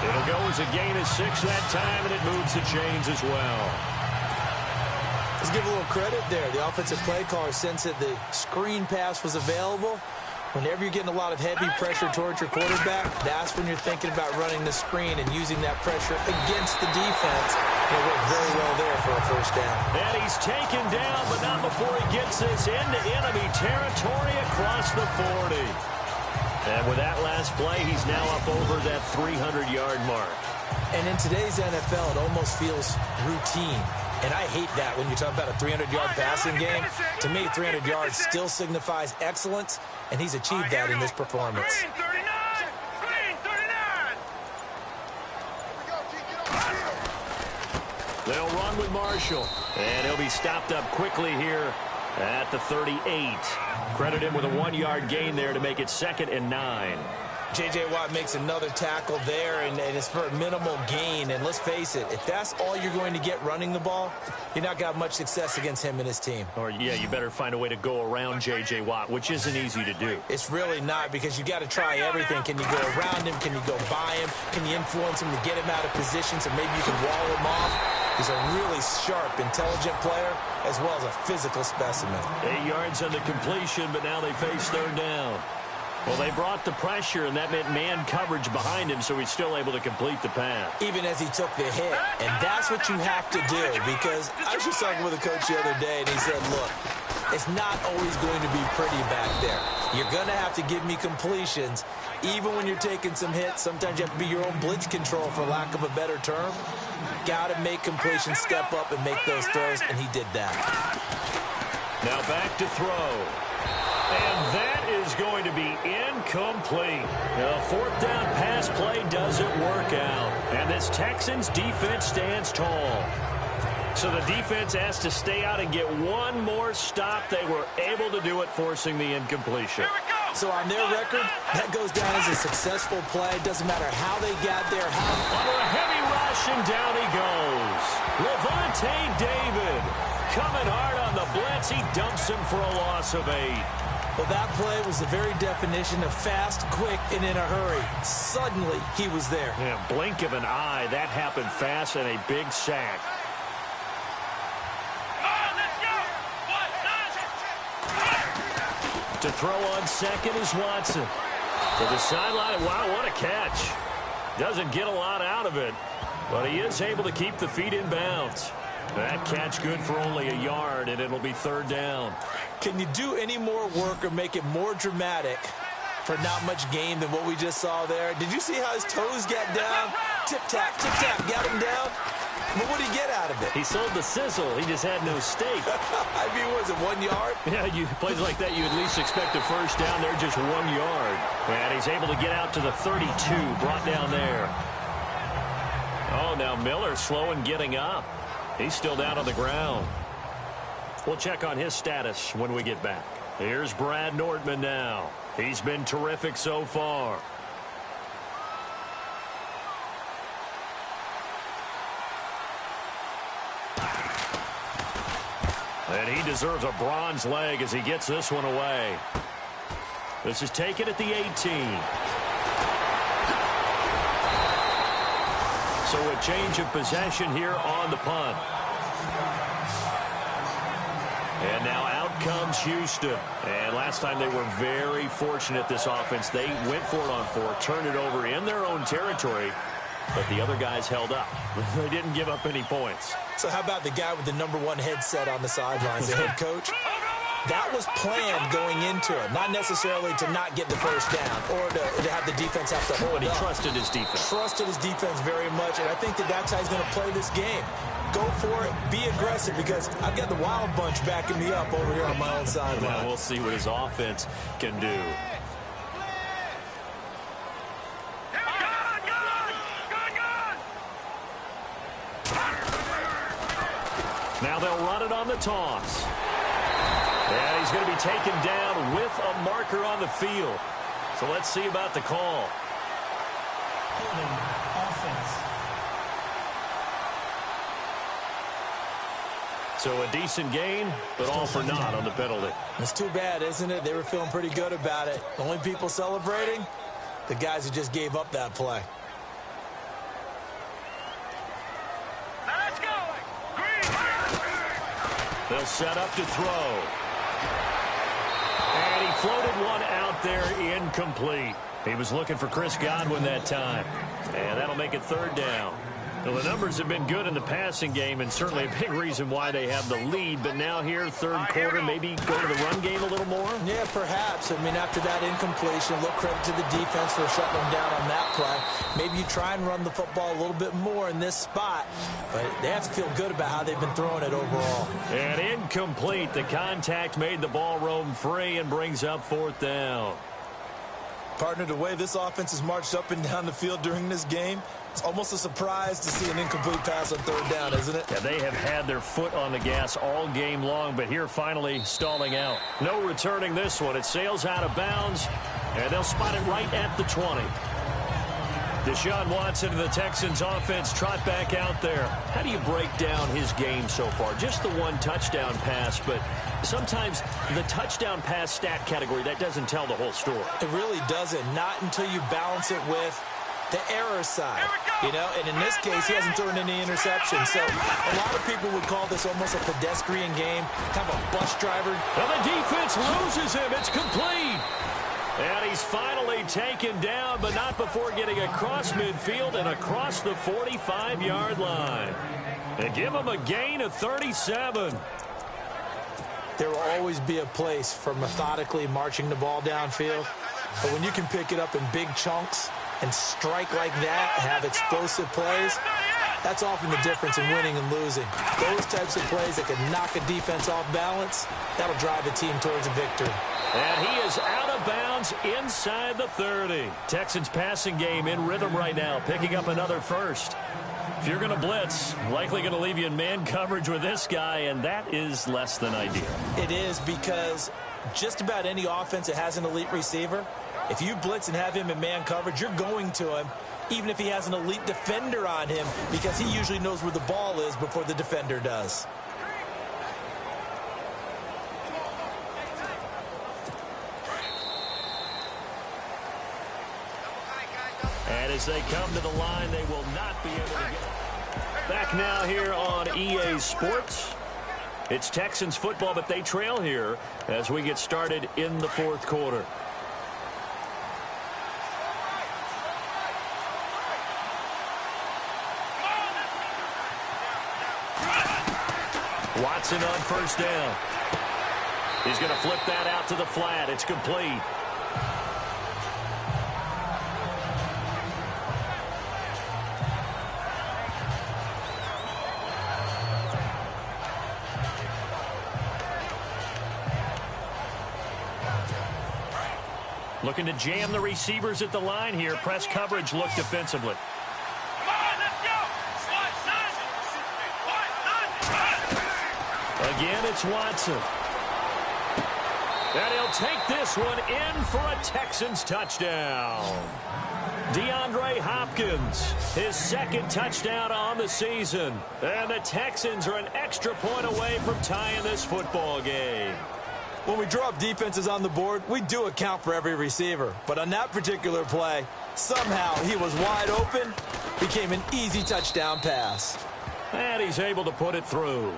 It'll go as a gain of 6 that time, and it moves the chains as well. Let's give a little credit there. The offensive play caller sensed that the screen pass was available. Whenever you're getting a lot of heavy pressure towards your quarterback, that's when you're thinking about running the screen and using that pressure against the defense. It worked very well there for a first down. And he's taken down, but not before he gets this into enemy territory across the 40. And with that last play, he's now up over that 300-yard mark. And in today's NFL, it almost feels routine. And I hate that when you talk about a 300-yard passing game. To me, 300 yards still signifies excellence, and he's achieved that in this performance. They'll run with Marshall, and he'll be stopped up quickly here at the 38. Credit him with a 1-yard gain there to make it 2nd and 9. J.J. Watt makes another tackle there, and it's for a minimal gain. And let's face it, if that's all you're going to get running the ball, you're not going to have much success against him and his team. Or, yeah, you better find a way to go around J.J. Watt, which isn't easy to do. It's really not, because you got to try everything. Can you go around him? Can you go by him? Can you influence him to get him out of position so maybe you can wall him off? He's a really sharp, intelligent player, as well as a physical specimen. 8 yards on the completion, but now they face 3rd down. Well, they brought the pressure, and that meant man coverage behind him, so he's still able to complete the pass. Even as he took the hit. And that's what you have to do, because I was just talking with a coach the other day, and he said, look, it's not always going to be pretty back there. You're going to have to give me completions. Even when you're taking some hits, sometimes you have to be your own blitz control, for lack of a better term. Got to make completions, step up, and make those throws, and he did that. Now back to throw. And that is going to be incomplete. The 4th down pass play doesn't work out. And this Texans defense stands tall. So the defense has to stay out and get one more stop. They were able to do it, forcing the incompletion. So on their record, that goes down as a successful play. Doesn't matter how they got there. Under a heavy rush, and down he goes. Levante David coming hard on the blitz. He dumps him for a loss of 8. Well, that play was the very definition of fast, quick, and in a hurry. Suddenly, he was there. Yeah, blink of an eye. That happened fast, and a big sack. To throw on 2nd is Watson. To the sideline. Wow, what a catch. Doesn't get a lot out of it, but he is able to keep the feet in bounds. That catch good for only a yard, and it'll be 3rd down. Can you do any more work or make it more dramatic for not much gain than what we just saw there? Did you see how his toes got down? Tip-tap, got him down. But what did he get out of it? He sold the sizzle. He just had no steak. I mean, was it 1 yard? Yeah, plays like that, you at least expect a first down. They're just 1 yard. And he's able to get out to the 32, brought down there. Oh, now Miller slow in getting up. He's still down on the ground. We'll check on his status when we get back. Here's Brad Nordman now. He's been terrific so far. And he deserves a bronze leg as he gets this one away. This is taken at the 18. So a change of possession here on the punt. And now out comes Houston. And last time they were very fortunate, this offense. They went for it on 4, turned it over in their own territory, but the other guys held up. They didn't give up any points. So how about the guy with the #1 headset on the sidelines, the head coach? That was planned going into it, not necessarily to not get the first down or to have the defense have to hold But he up. trusted his defense. Trusted his defense very much, and I think that's how he's going to play this game. Go for it, be aggressive, because I've got the Wild Bunch backing me up over here on my own sideline. Well, we'll see what his offense can do. Now they'll run it on the toss. And he's going to be taken down with a marker on the field. So let's see about the call. Holding offense. So a decent gain, but all for naught on the penalty. It's too bad, isn't it? They were feeling pretty good about it. The only people celebrating, the guys who just gave up that play. They'll set up to throw. And he floated one out there incomplete. He was looking for Chris Godwin that time. And that'll make it third down. Well, the numbers have been good in the passing game, and certainly a big reason why they have the lead. But now here, third quarter, maybe go to the run game a little more? Yeah, perhaps. I mean, after that incompletion, a little credit to the defense for shutting them down on that play. Maybe you try and run the football a little bit more in this spot. But they have to feel good about how they've been throwing it overall. And incomplete. The contact made the ball roam free and brings up fourth down. Partner, the way this offense has marched up and down the field during this game, it's almost a surprise to see an incomplete pass on third down, isn't it? Yeah, they have had their foot on the gas all game long, but here finally stalling out. No returning this one. It sails out of bounds, and they'll spot it right at the 20. Deshaun Watson and the Texans offense trot back out there. How do you break down his game so far? Just the one touchdown pass, but sometimes the touchdown pass stat category, that doesn't tell the whole story. It really doesn't. Not until you balance it with the error side. You know, and in this case, he hasn't thrown any interceptions. So a lot of people would call this almost a pedestrian game, kind of a bus driver. Well, the defense loses him. It's complete. And he's finally taken down, but not before getting across midfield and across the 45-yard line. And give him a gain of 37. There will always be a place for methodically marching the ball downfield. But when you can pick it up in big chunks and strike like that, have explosive plays, that's often the difference in winning and losing. Those types of plays that can knock a defense off balance, that'll drive a team towards a victory. And he is out of bounds inside the 30. Texans passing game in rhythm right now, picking up another first. If you're going to blitz, likely going to leave you in man coverage with this guy, and that is less than ideal. It is, because just about any offense that has an elite receiver, if you blitz and have him in man coverage, you're going to him, even if he has an elite defender on him, because he usually knows where the ball is before the defender does. And as they come to the line, they will not be able to get. Back now here on EA Sports. It's Texans football, but they trail here as we get started in the fourth quarter. Watson on first down. He's going to flip that out to the flat. It's complete. Looking to jam the receivers at the line here. Press coverage look defensively. Again, it's Watson. And he'll take this one in for a Texans touchdown. DeAndre Hopkins, his second touchdown on the season. And the Texans are an extra point away from tying this football game. When we draw up defenses on the board, we do account for every receiver. But on that particular play, somehow he was wide open, became an easy touchdown pass. And he's able to put it through.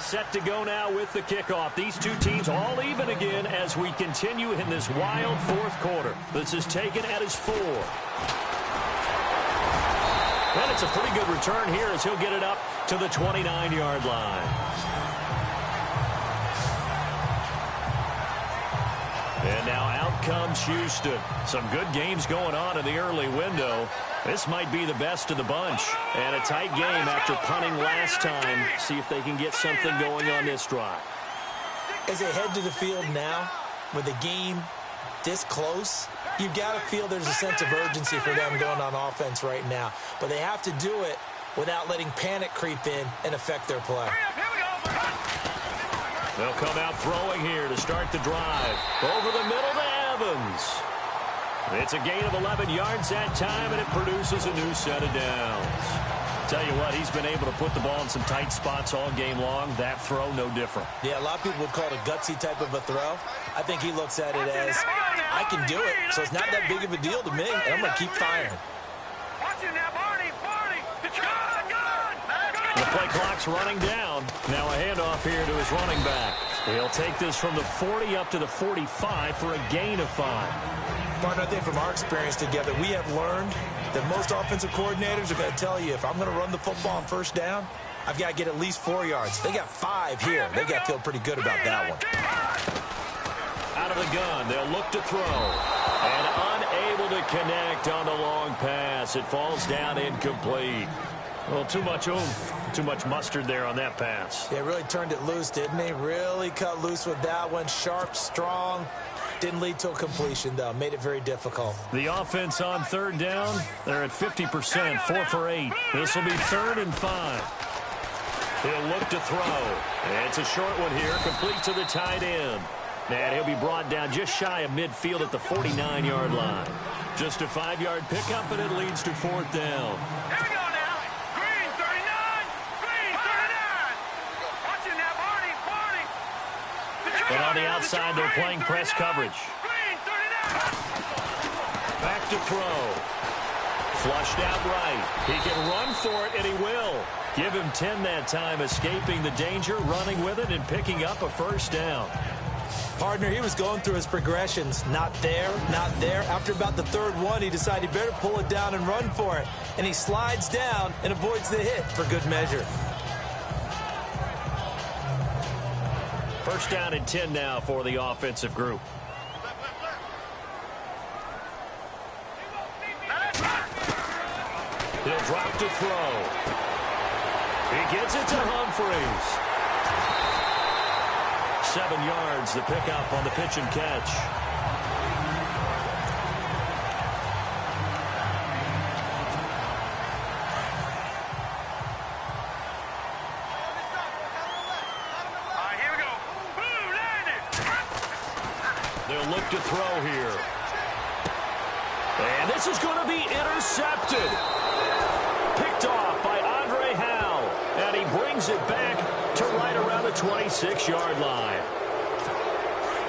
Set to go now with the kickoff. These two teams all even again as we continue in this wild fourth quarter. This is taken at his 4. And it's a pretty good return here as he'll get it up to the 29-yard line. And now out comes Houston. Some good games going on in the early window. This might be the best of the bunch. And a tight game after punting last time. See if they can get something going on this drive. As they head to the field now, with the game this close, you've got to feel there's a sense of urgency for them going on offense right now. But they have to do it without letting panic creep in and affect their play. They'll come out throwing here to start the drive. Over the middle to Evans. It's a gain of 11 yards that time, and it produces a new set of downs. Tell you what, he's been able to put the ball in some tight spots all game long. That throw, no different. Yeah, a lot of people would call it a gutsy type of a throw. I think he looks at it as I can do it, so it's not that big of a deal to me, and I'm going to keep firing. The play clock's running down. Now a handoff here to his running back. He'll take this from the 40 up to the 45 for a gain of 5. Partner, I think from our experience together, we have learned that most offensive coordinators are going to tell you, if I'm going to run the football on first down, I've got to get at least 4 yards. They got 5 here. They've got to feel pretty good about that one. Out of the gun, they'll look to throw. And unable to connect on the long pass. It falls down incomplete. Well, too much oomph, too much mustard there on that pass. Yeah, really turned it loose, didn't he? Really cut loose with that one. Sharp, strong. Didn't lead to a completion, though. Made it very difficult. The offense on third down, they're at 50%, 4 for 8. This will be 3rd and 5. He'll look to throw. It's a short one here, complete to the tight end. And he'll be brought down just shy of midfield at the 49-yard line. Just a 5-yard pickup, and it leads to 4th down. Here we go now. Green 39. Green 39. Watching that, Barney. And on the outside, they're playing press coverage. Green 39. Back to throw. Flushed out right. He can run for it, and he will. Give him 10 that time, escaping the danger, running with it, and picking up a 1st down. Partner, he was going through his progressions. Not there, not there. After about the 3rd one, he decided he better pull it down and run for it. And he slides down and avoids the hit for good measure. 1st down and 10 now for the offensive group. He'll drop to throw. He gets it to Humphreys. 7 yards, the pickup on the pitch and catch. Here we go. Boom, landed. They'll look to throw here. And this is going to be intercepted. Picked off by Andre Howell. And he brings it back to right around the 26-yard line.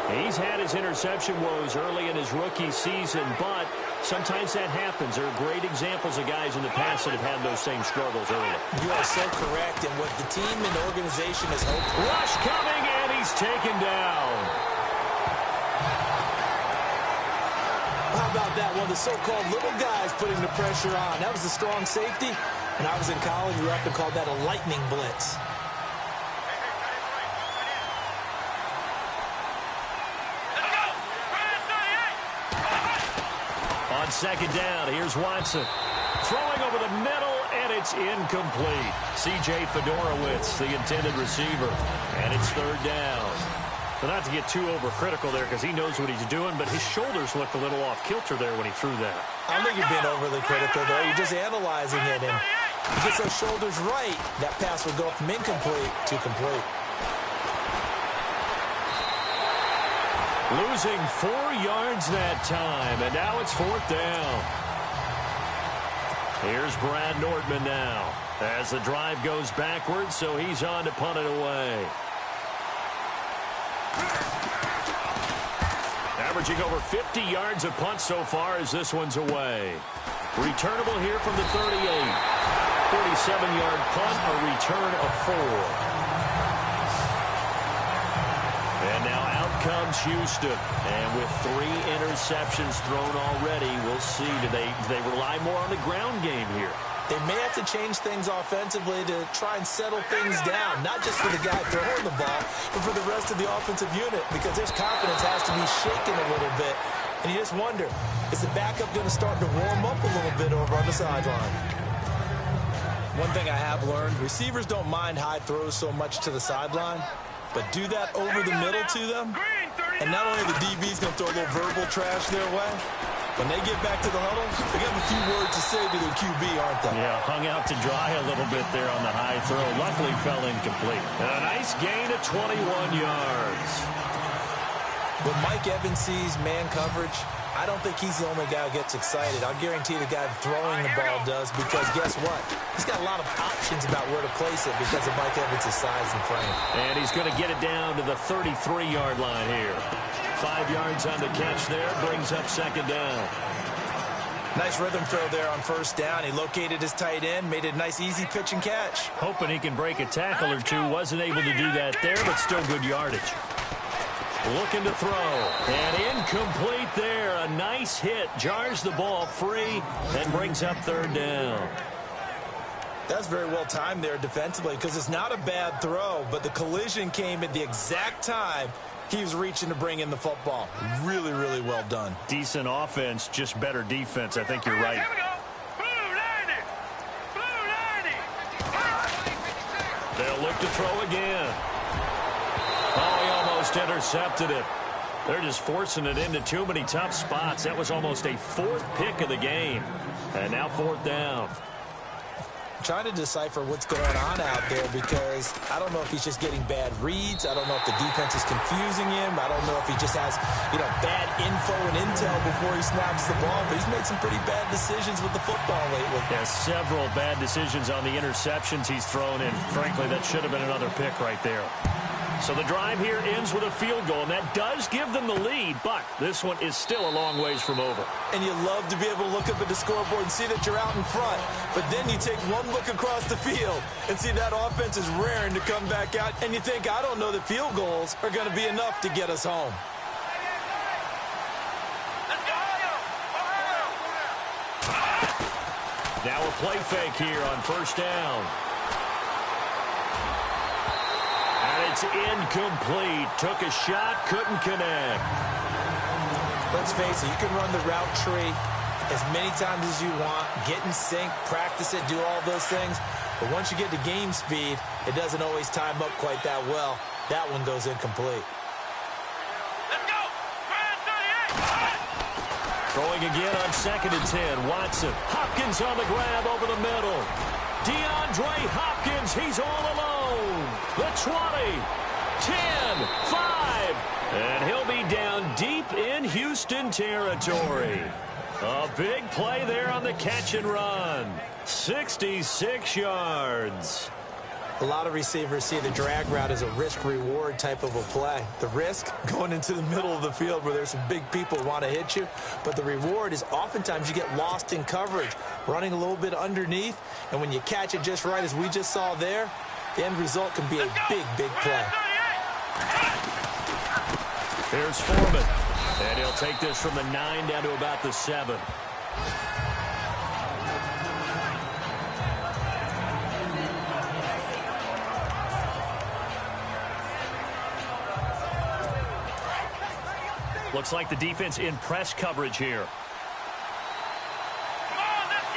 He's had his interception woes early in his rookie season, but sometimes that happens. There are great examples of guys in the past that have had those same struggles early. You are so correct, and what the team and the organization has hoped for. Rush coming, and he's taken down. How about that? One of the so-called little guys putting the pressure on. That was a strong safety. When I was in college, we often called that a lightning blitz. On 2nd down, here's Watson. Throwing over the middle, and it's incomplete. C.J. Fedorowicz, the intended receiver. And it's 3rd down. But not to get too overcritical there because he knows what he's doing, but his shoulders looked a little off kilter there when he threw that. I don't think you're being overly critical there. You're just analyzing it, and he gets those shoulders right. That pass would go from incomplete to complete. Losing 4 yards that time, and now it's 4th down. Here's Brad Nordman now as the drive goes backwards, so he's on to punt it away. Averaging over 50 yards a punt so far as this one's away. Returnable here from the 38. 47-yard punt, a return of 4. And now out comes Houston. And with 3 interceptions thrown already, we'll see. Do they rely more on the ground game here? They may have to change things offensively to try and settle things down, not just for the guy throwing the ball, but for the rest of the offensive unit, because their confidence has to be shaken a little bit. And you just wonder, is the backup going to start to warm up a little bit over on the sideline? One thing I have learned, receivers don't mind high throws so much to the sideline, but do that over the middle to them, and not only the DB's going to throw a little verbal trash their way, when they get back to the huddle, they have a few words to say to their QB, aren't they? Yeah, hung out to dry a little bit there on the high throw. Luckily fell incomplete. And a nice gain of 21 yards. When Mike Evans sees man coverage, I don't think he's the only guy who gets excited. I'll guarantee the guy throwing the ball does, because guess what? He's got a lot of options about where to place it because of Mike Evans' size and frame. And he's going to get it down to the 33-yard line here. 5 yards on the catch there. Brings up second down. Nice rhythm throw there on first down. He located his tight end, made it a nice easy pitch and catch. Hoping he can break a tackle or two. Wasn't able to do that there, but still good yardage. Looking to throw. And incomplete there. A nice hit. Jars the ball free and brings up third down. That's very well timed there defensively because it's not a bad throw, but the collision came at the exact time he was reaching to bring in the football. Really, really well done. Decent offense, just better defense. I think you're right. They'll look to throw again. Oh, he almost intercepted it. They're just forcing it into too many tough spots. That was almost a 4th pick of the game. And now 4th down. Trying to decipher what's going on out there because I don't know if he's just getting bad reads. I don't know if the defense is confusing him. I don't know if he just has, bad info and intel before he snaps the ball. But he's made some pretty bad decisions with the football lately. Yeah, several bad decisions on the interceptions he's thrown in. Frankly, that should have been another pick right there. So the drive here ends with a field goal, and that does give them the lead, but this one is still a long ways from over. And you love to be able to look up at the scoreboard and see that you're out in front, but then you take one look across the field and see that offense is raring to come back out, and you think, I don't know that field goals are going to be enough to get us home. Now a play fake here on first down. It's incomplete. Took a shot, couldn't connect. Let's face it, you can run the route tree as many times as you want, get in sync, practice it, do all those things. But once you get to game speed, it doesn't always time up quite that well. That one goes incomplete. Let's go! Throwing again on 2nd and 10. Watson. Hopkins on the grab over the middle. DeAndre Hopkins, he's all alone. The 20, 10, 5, and he'll be down deep in Houston territory. A big play there on the catch and run. 66 yards. A lot of receivers see the drag route as a risk-reward type of a play. The risk, going into the middle of the field where there's some big people want to hit you. But the reward is oftentimes you get lost in coverage, running a little bit underneath. And when you catch it just right, as we just saw there, the end result can be a big, big play. Here's Foreman. And he'll take this from the 9 down to about the 7. Looks like the defense in press coverage here. Come on, let's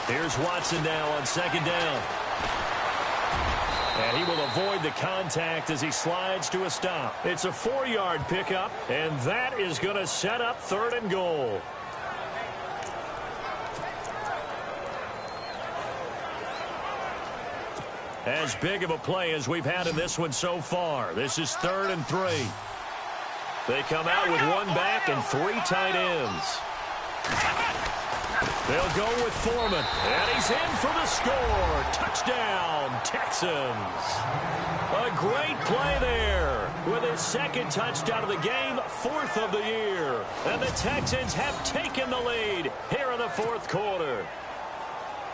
go! Here's Watson now on 2nd down. And he will avoid the contact as he slides to a stop. It's a 4-yard pickup, and that is going to set up 3rd and goal. As big of a play as we've had in this one so far. This is 3rd and 3. They come out with 1 back and 3 tight ends. They'll go with Foreman, and he's in for the score. Touchdown, Texans. A great play there with his 2nd touchdown of the game, 4th of the year. And the Texans have taken the lead here in the 4th quarter.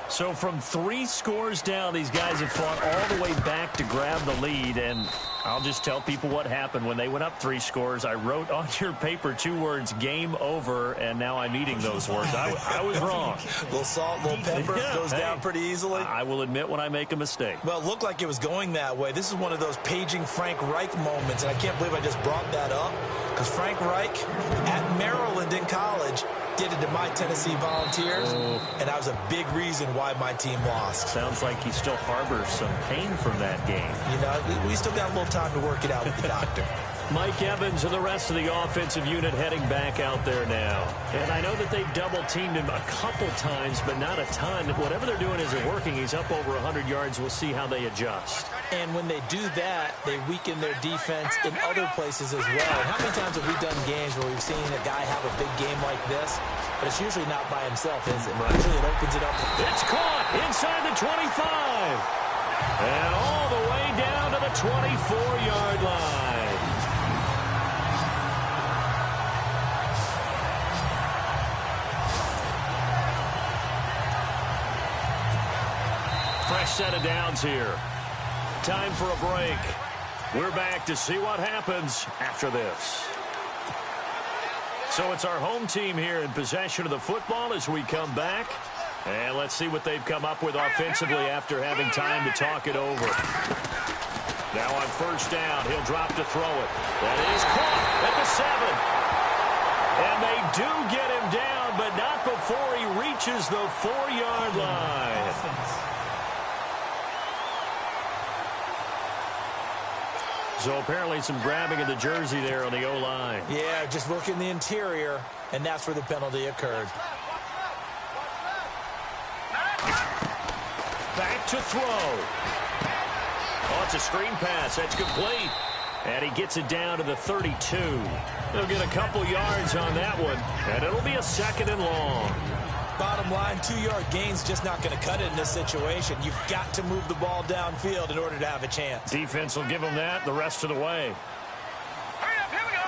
So from 3 scores down, these guys have fought all the way back to grab the lead, and I'll just tell people what happened when they went up 3 scores. I wrote on your paper 2 words, game over, and now I'm eating those words. I was wrong. A little salt, a little pepper, goes down pretty easily. I will admit when I make a mistake. Well, it looked like it was going that way. This is one of those paging Frank Reich moments, and I can't believe I just brought that up, because Frank Reich at Maryland in college did it to my Tennessee Volunteers, and that was a big reason why my team lost. Sounds like he still harbors some pain from that game. You know, we still got a little time to work it out with the doctor. Mike Evans and the rest of the offensive unit heading back out there now. And I know that they've double-teamed him a couple times, but not a ton. Whatever they're doing isn't working. He's up over 100 yards. We'll see how they adjust. And when they do that, they weaken their defense in other places as well. And how many times have we done games where we've seen a guy have a big game like this? But it's usually not by himself, is it? Right. Usually it opens it up. It's caught inside the 25. And all the way down to the 24-yard line. fresh set of downs here. Time for a break. We're back to see what happens after this. So it's our home team here in possession of the football as we come back. And let's see what they've come up with offensively after having time to talk it over. Now on first down, he'll drop to throw it. That is caught at the 7. And they do get him down, but not before he reaches the 4-yard line. So apparently some grabbing of the jersey there on the O-line. Yeah, just look in the interior, and that's where the penalty occurred. Back to throw. Oh, it's a screen pass. That's complete. And he gets it down to the 32. He'll get a couple yards on that one, and it'll be a 2nd and long. Bottom line, 2-yard gain's just not going to cut it in this situation. You've got to move the ball downfield in order to have a chance. Defense will give them that the rest of the way. Hurry up, here we go.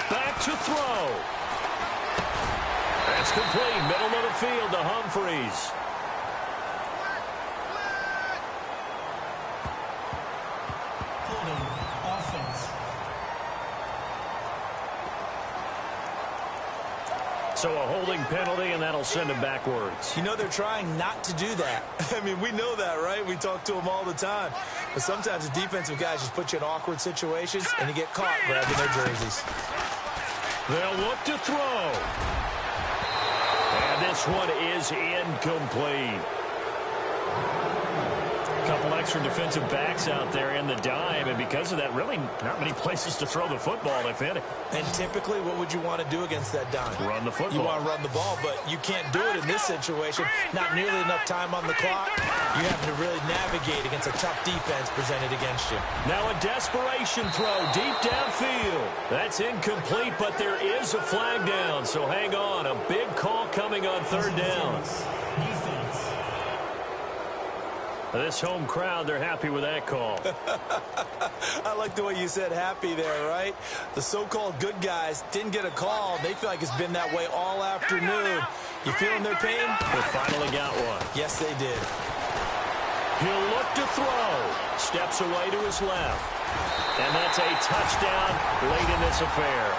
Back to throw. That's complete. Middle of the field to Humphreys. So a holding penalty, and that'll send him backwards. You know, they're trying not to do that. I mean, we know that, right? We talk to them all the time. But sometimes the defensive guys just put you in awkward situations, and you get caught grabbing their jerseys. They'll look to throw. And this one is incomplete. A couple extra defensive backs out there in the dime, and because of that, really not many places to throw the football, if any. And typically, what would you want to do against that dime? Run the football. You want to run the ball, but you can't do it in this situation. Not nearly enough time on the clock. You have to really navigate against a tough defense presented against you. Now a desperation throw deep downfield. That's incomplete, but there is a flag down, so hang on. A big call coming on 3rd down. This home crowd, they're happy with that call. I like the way you said happy there, right? The so-called good guys didn't get a call. They feel like it's been that way all afternoon. You feeling their pain? They finally got one. Yes, they did. He'll look to throw. Steps away to his left. And that's a touchdown late in this affair.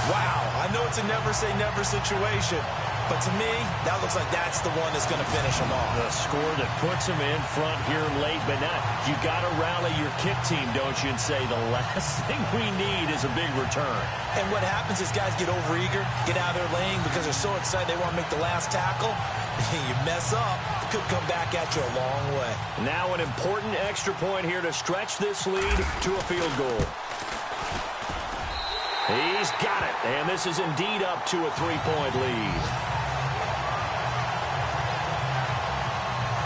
Wow, I know it's a never-say-never situation, but to me, that looks like that's the one that's going to finish them off. The score that puts them in front here late, but not. You got to rally your kick team, don't you, and say the last thing we need is a big return. And what happens is guys get overeager, get out of their lane because they're so excited they want to make the last tackle. You mess up, it could come back at you a long way. Now an important extra point here to stretch this lead to a field goal. He's got it, and this is indeed up to a 3-point lead.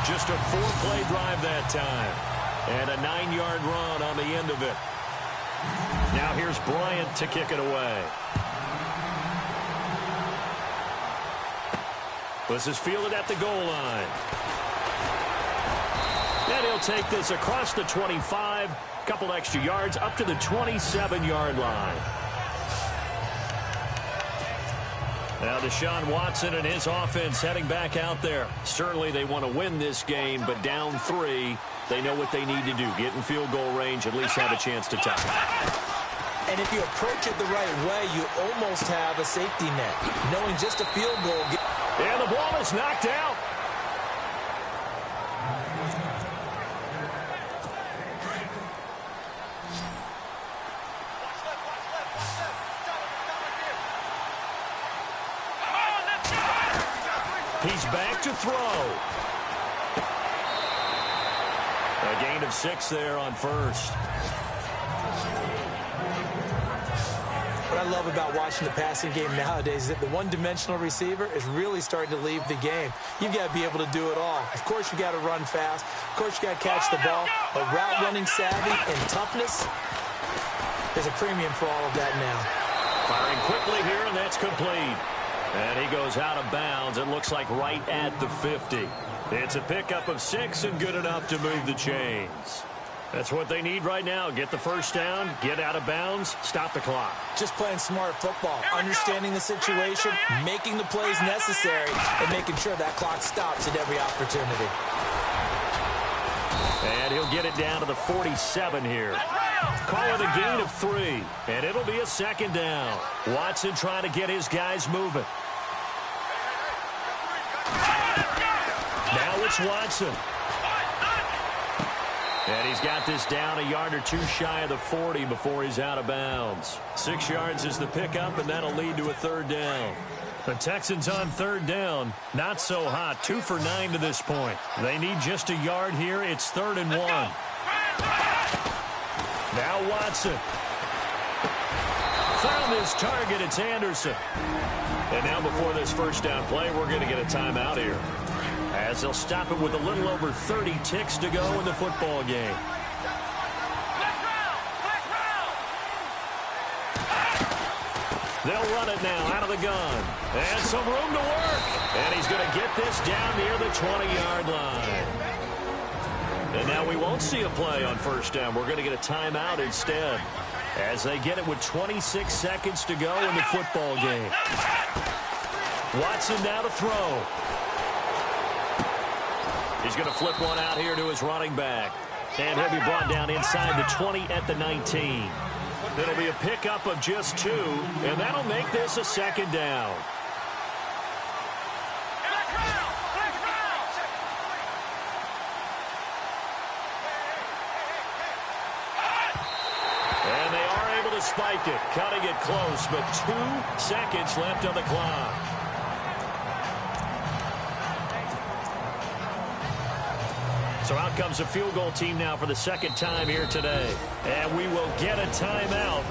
Just a 4-play drive that time, and a 9-yard run on the end of it. Now here's Bryant to kick it away. This is fielded at the goal line. And he'll take this across the 25, couple extra yards, up to the 27-yard line. Now Deshaun Watson and his offense heading back out there. Certainly they want to win this game, but down 3, they know what they need to do. Get in field goal range, at least have a chance to tie. And if you approach it the right way, you almost have a safety net. Knowing just a field goal. And the ball is knocked out. He's back to throw. A gain of 6 there on first. What I love about watching the passing game nowadays is that the one-dimensional receiver is really starting to leave the game. You've got to be able to do it all. Of course, you got to run fast. Of course, you got to catch the ball. But route running savvy and toughness, there's a premium for all of that now. Firing quickly here, and that's complete. And he goes out of bounds. It looks like right at the 50. It's a pickup of 6 and good enough to move the chains. That's what they need right now. Get the first down, get out of bounds, stop the clock. Just playing smart football, understanding the situation, making the plays necessary, and making sure that clock stops at every opportunity. And he'll get it down to the 47 here. Call it a gain of 3, and it'll be a second down. Watson trying to get his guys moving. Now it's Watson. And he's got this down a yard or 2 shy of the 40 before he's out of bounds. 6 yards is the pickup, and that'll lead to a third down. The Texans on third down, not so hot. 2 for 9 to this point. They need just a yard here. It's 3rd and 1. Now Watson. Found his target. It's Anderson. And now before this first down play, we're going to get a timeout here, as they'll stop it with a little over 30 ticks to go in the football game. They'll run it now out of the gun. And some room to work. And he's going to get this down near the 20-yard line. And now we won't see a play on first down. We're going to get a timeout instead, as they get it with 26 seconds to go in the football game. Watson now to throw. He's going to flip one out here to his running back. And he'll be brought down inside the 20 at the 19. It'll be a pickup of just 2, and that'll make this a second down. And they are able to spike it, cutting it close, but 2 seconds left on the clock. So out comes a field goal team now for the second time here today. And we will get a timeout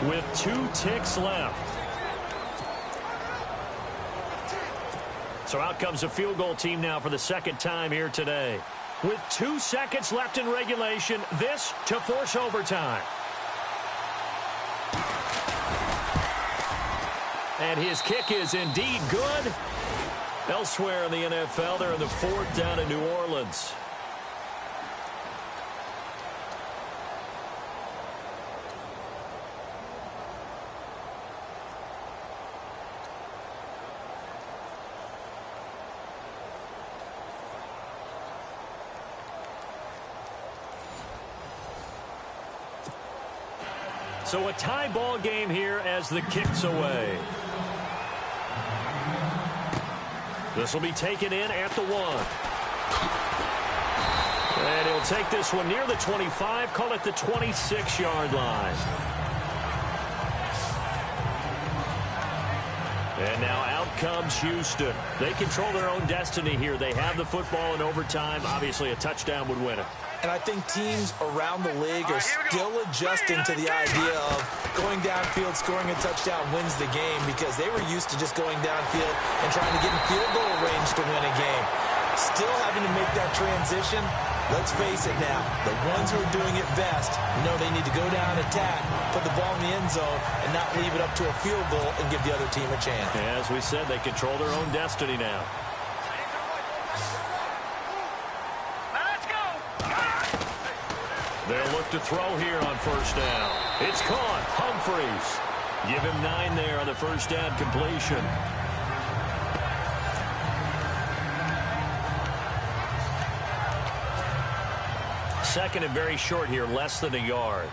with 2 ticks left. So out comes a field goal team now for the second time here today. With 2 seconds left in regulation, this to force overtime. And his kick is indeed good. Elsewhere in the NFL, they're in the 4th down in New Orleans. So a tie ball game here as the kick's away. This will be taken in at the 1. And he'll take this one near the 25, call it the 26-yard line. And now out comes Houston. They control their own destiny here. They have the football in overtime. Obviously, a touchdown would win it. And I think teams around the league are still adjusting to the idea of going downfield, scoring a touchdown wins the game, because they were used to just going downfield and trying to get in field goal range to win a game. Still having to make that transition. Let's face it now, the ones who are doing it best know they need to go down, attack, put the ball in the end zone, and not leave it up to a field goal and give the other team a chance. As we said, they control their own destiny now. They'll look to throw here on first down. It's caught. Humphreys. Give him 9 there on the first down completion. Second and very short here, less than a yard.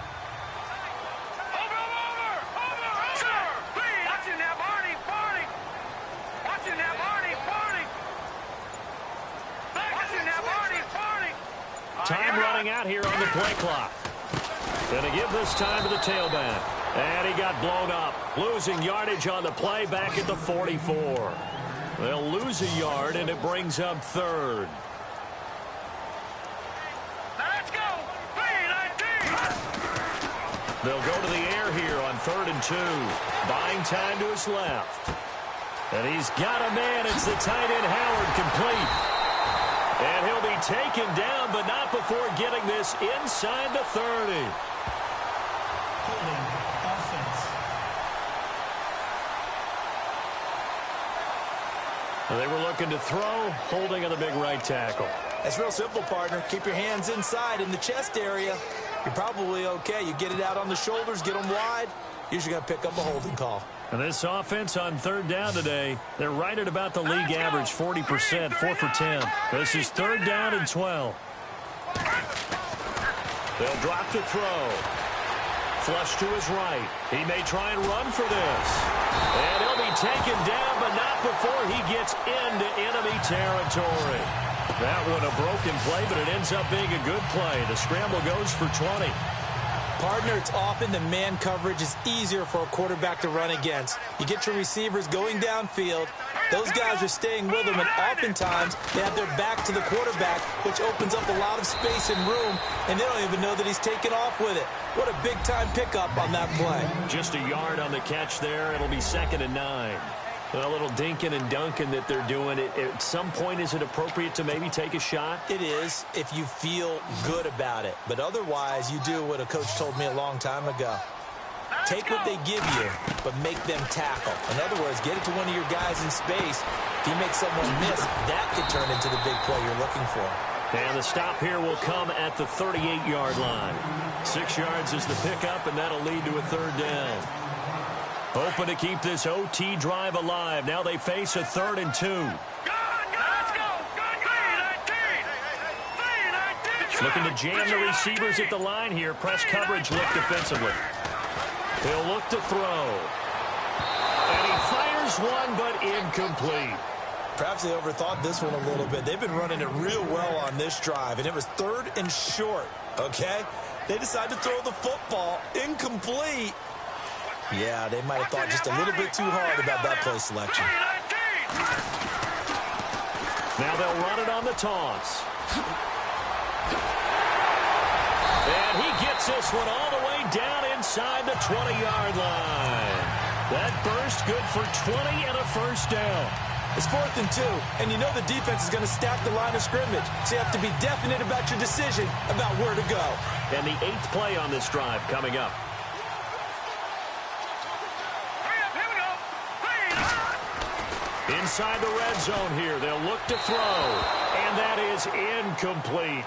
Time running out here on the play clock. Going to give this time to the tailback. And he got blown up. Losing yardage on the play back at the 44. They'll lose a yard, and it brings up 3rd. Let's go. 3-19. They'll go to the air here on 3rd and 2. Buying time to his left. And he's got a man. It's the tight end Howard, complete. And he'll be taken down, but not before getting this inside the 30. Holding offense. They were looking to throw, holding on the big right tackle. That's real simple, partner. Keep your hands inside in the chest area. You're probably okay. You get it out on the shoulders, get them wide. Usually going to pick up a holding call. And this offense on third down today, they're right at about the league average, 40%, 4 for 10. This is third down and 12. They'll drop to throw. Flush to his right. He may try and run for this. And he'll be taken down, but not before he gets into enemy territory. That one a broken play, but it ends up being a good play. The scramble goes for 20. Partner, it's often the man coverage is easier for a quarterback to run against. You get your receivers going downfield. Those guys are staying with them, and oftentimes they have their back to the quarterback, which opens up a lot of space and room, and they don't even know that he's taken off with it. What a big-time pickup on that play. Just a yard on the catch there. It'll be 2nd and 9. A little dinking and dunking that they're doing. At some point, is it appropriate to maybe take a shot? It is if you feel good about it. But otherwise, you do what a coach told me a long time ago. Take what they give you, but make them tackle. In other words, get it to one of your guys in space. If you make someone miss, that could turn into the big play you're looking for. And the stop here will come at the 38-yard line. 6 yards is the pickup, and that'll lead to a third down. Hoping to keep this OT drive alive. Now they face a 3rd and 2. Looking to jam the receivers at the line here. Press coverage look defensively. He'll look to throw. And he fires one, but incomplete. Perhaps they overthought this one a little bit. They've been running it real well on this drive, and it was 3rd and short, okay? They decided to throw the football incomplete. Yeah, they might have thought just a little bit too hard about that play selection. Now they'll run it on the toss. And he gets this one all the way down inside the 20-yard line. That burst good for 20 and a first down. It's 4th and 2, and you know the defense is going to stack the line of scrimmage. So you have to be definite about your decision about where to go. And the 8th play on this drive coming up. Inside the red zone here. They'll look to throw. And that is incomplete.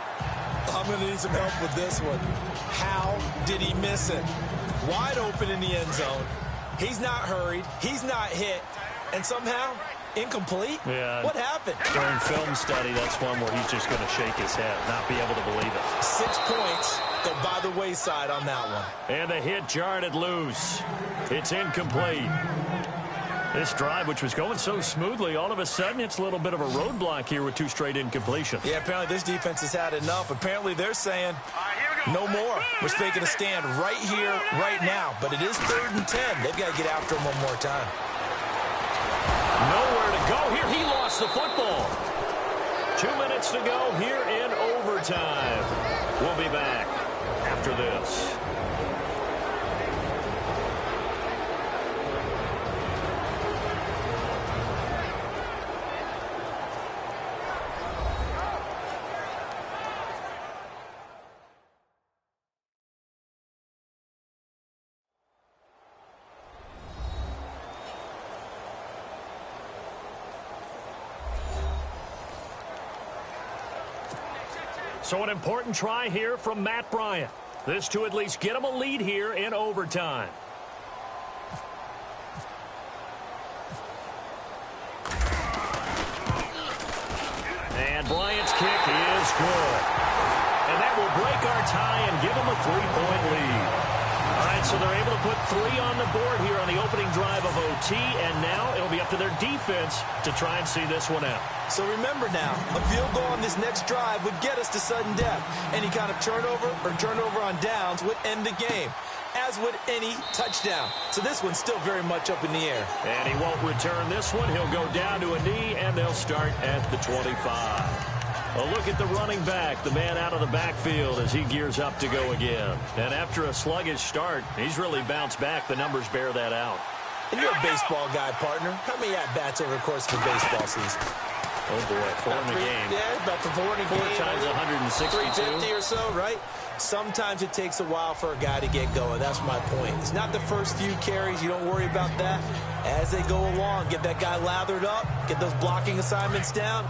I'm going to need some help with this one. How did he miss it? Wide open in the end zone. He's not hurried. He's not hit. And somehow, incomplete? Yeah. What happened? During film study, that's one where he's just going to shake his head, not be able to believe it. 6 points go by the wayside on that one. And the hit jarred it loose. It's incomplete. This drive, which was going so smoothly, all of a sudden it's a little bit of a roadblock here with 2 straight incompletions. Yeah, apparently this defense has had enough. Apparently they're saying no more. We're taking a stand right here, right now. But it is 3rd and 10. They've got to get after him one more time. Nowhere to go here. He lost the football. 2 minutes to go here in overtime. We'll be back after this. So an important try here from Matt Bryant. This to at least get him a lead here in overtime. And Bryant's kick is good. And that will break our tie and give him a 3-point lead. All right, so they're able to put 3 on the board here on the opening drive of OT, and now it'll be up to their defense to try and see this one out. So remember now, a field goal on this next drive would get us to sudden death. Any kind of turnover or turnover on downs would end the game, as would any touchdown. So this one's still very much up in the air. And he won't return this one. He'll go down to a knee, and they'll start at the 25. A look at the running back, the man out of the backfield as he gears up to go again. And after a sluggish start, he's really bounced back. The numbers bear that out. And you're a baseball guy, partner. How many at-bats over the course of a baseball season? Oh, boy, 4 in the game. Yeah, about the 4 in a game. 4 times 162. 350 or so, right? Sometimes it takes a while for a guy to get going. That's my point. It's not the first few carries. You don't worry about that. As they go along, get that guy lathered up, get those blocking assignments down.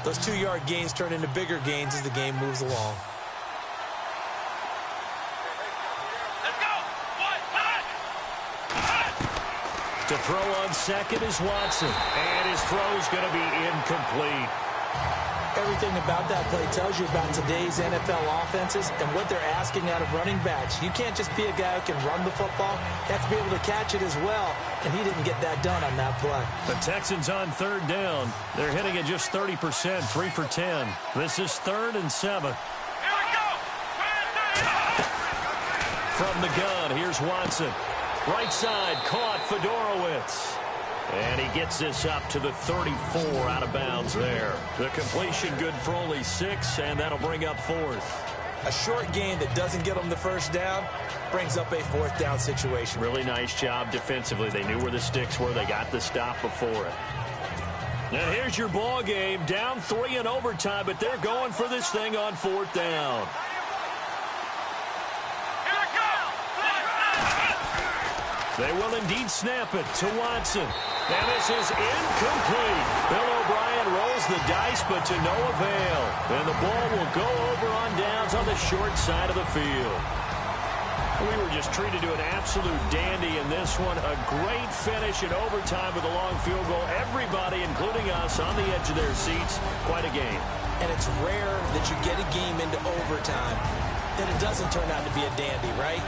Those 2-yard gains turn into bigger gains as the game moves along. To throw on second is Watson. And his throw's going to be incomplete. Everything about that play tells you about today's NFL offenses and what they're asking out of running backs. You can't just be a guy who can run the football. You have to be able to catch it as well, and he didn't get that done on that play. The Texans on third down. They're hitting at just 30%, 3 for 10. This is 3rd and 7. Here we go. From the gun, here's Watson. Right side, caught Fedorowicz. And he gets this up to the 34 out of bounds there. The completion good for only 6, and that'll bring up 4th. A short gain that doesn't get them the first down brings up a 4th down situation. Really nice job defensively. They knew where the sticks were. They got the stop before it. Now here's your ball game. Down 3 in overtime, but they're going for this thing on 4th down. They will indeed snap it to Watson. And this is incomplete. Bill O'Brien rolls the dice, but to no avail. And the ball will go over on downs on the short side of the field. We were just treated to an absolute dandy in this one. A great finish in overtime with a long field goal. Everybody, including us, on the edge of their seats. Quite a game. And it's rare that you get a game into overtime that it doesn't turn out to be a dandy, right?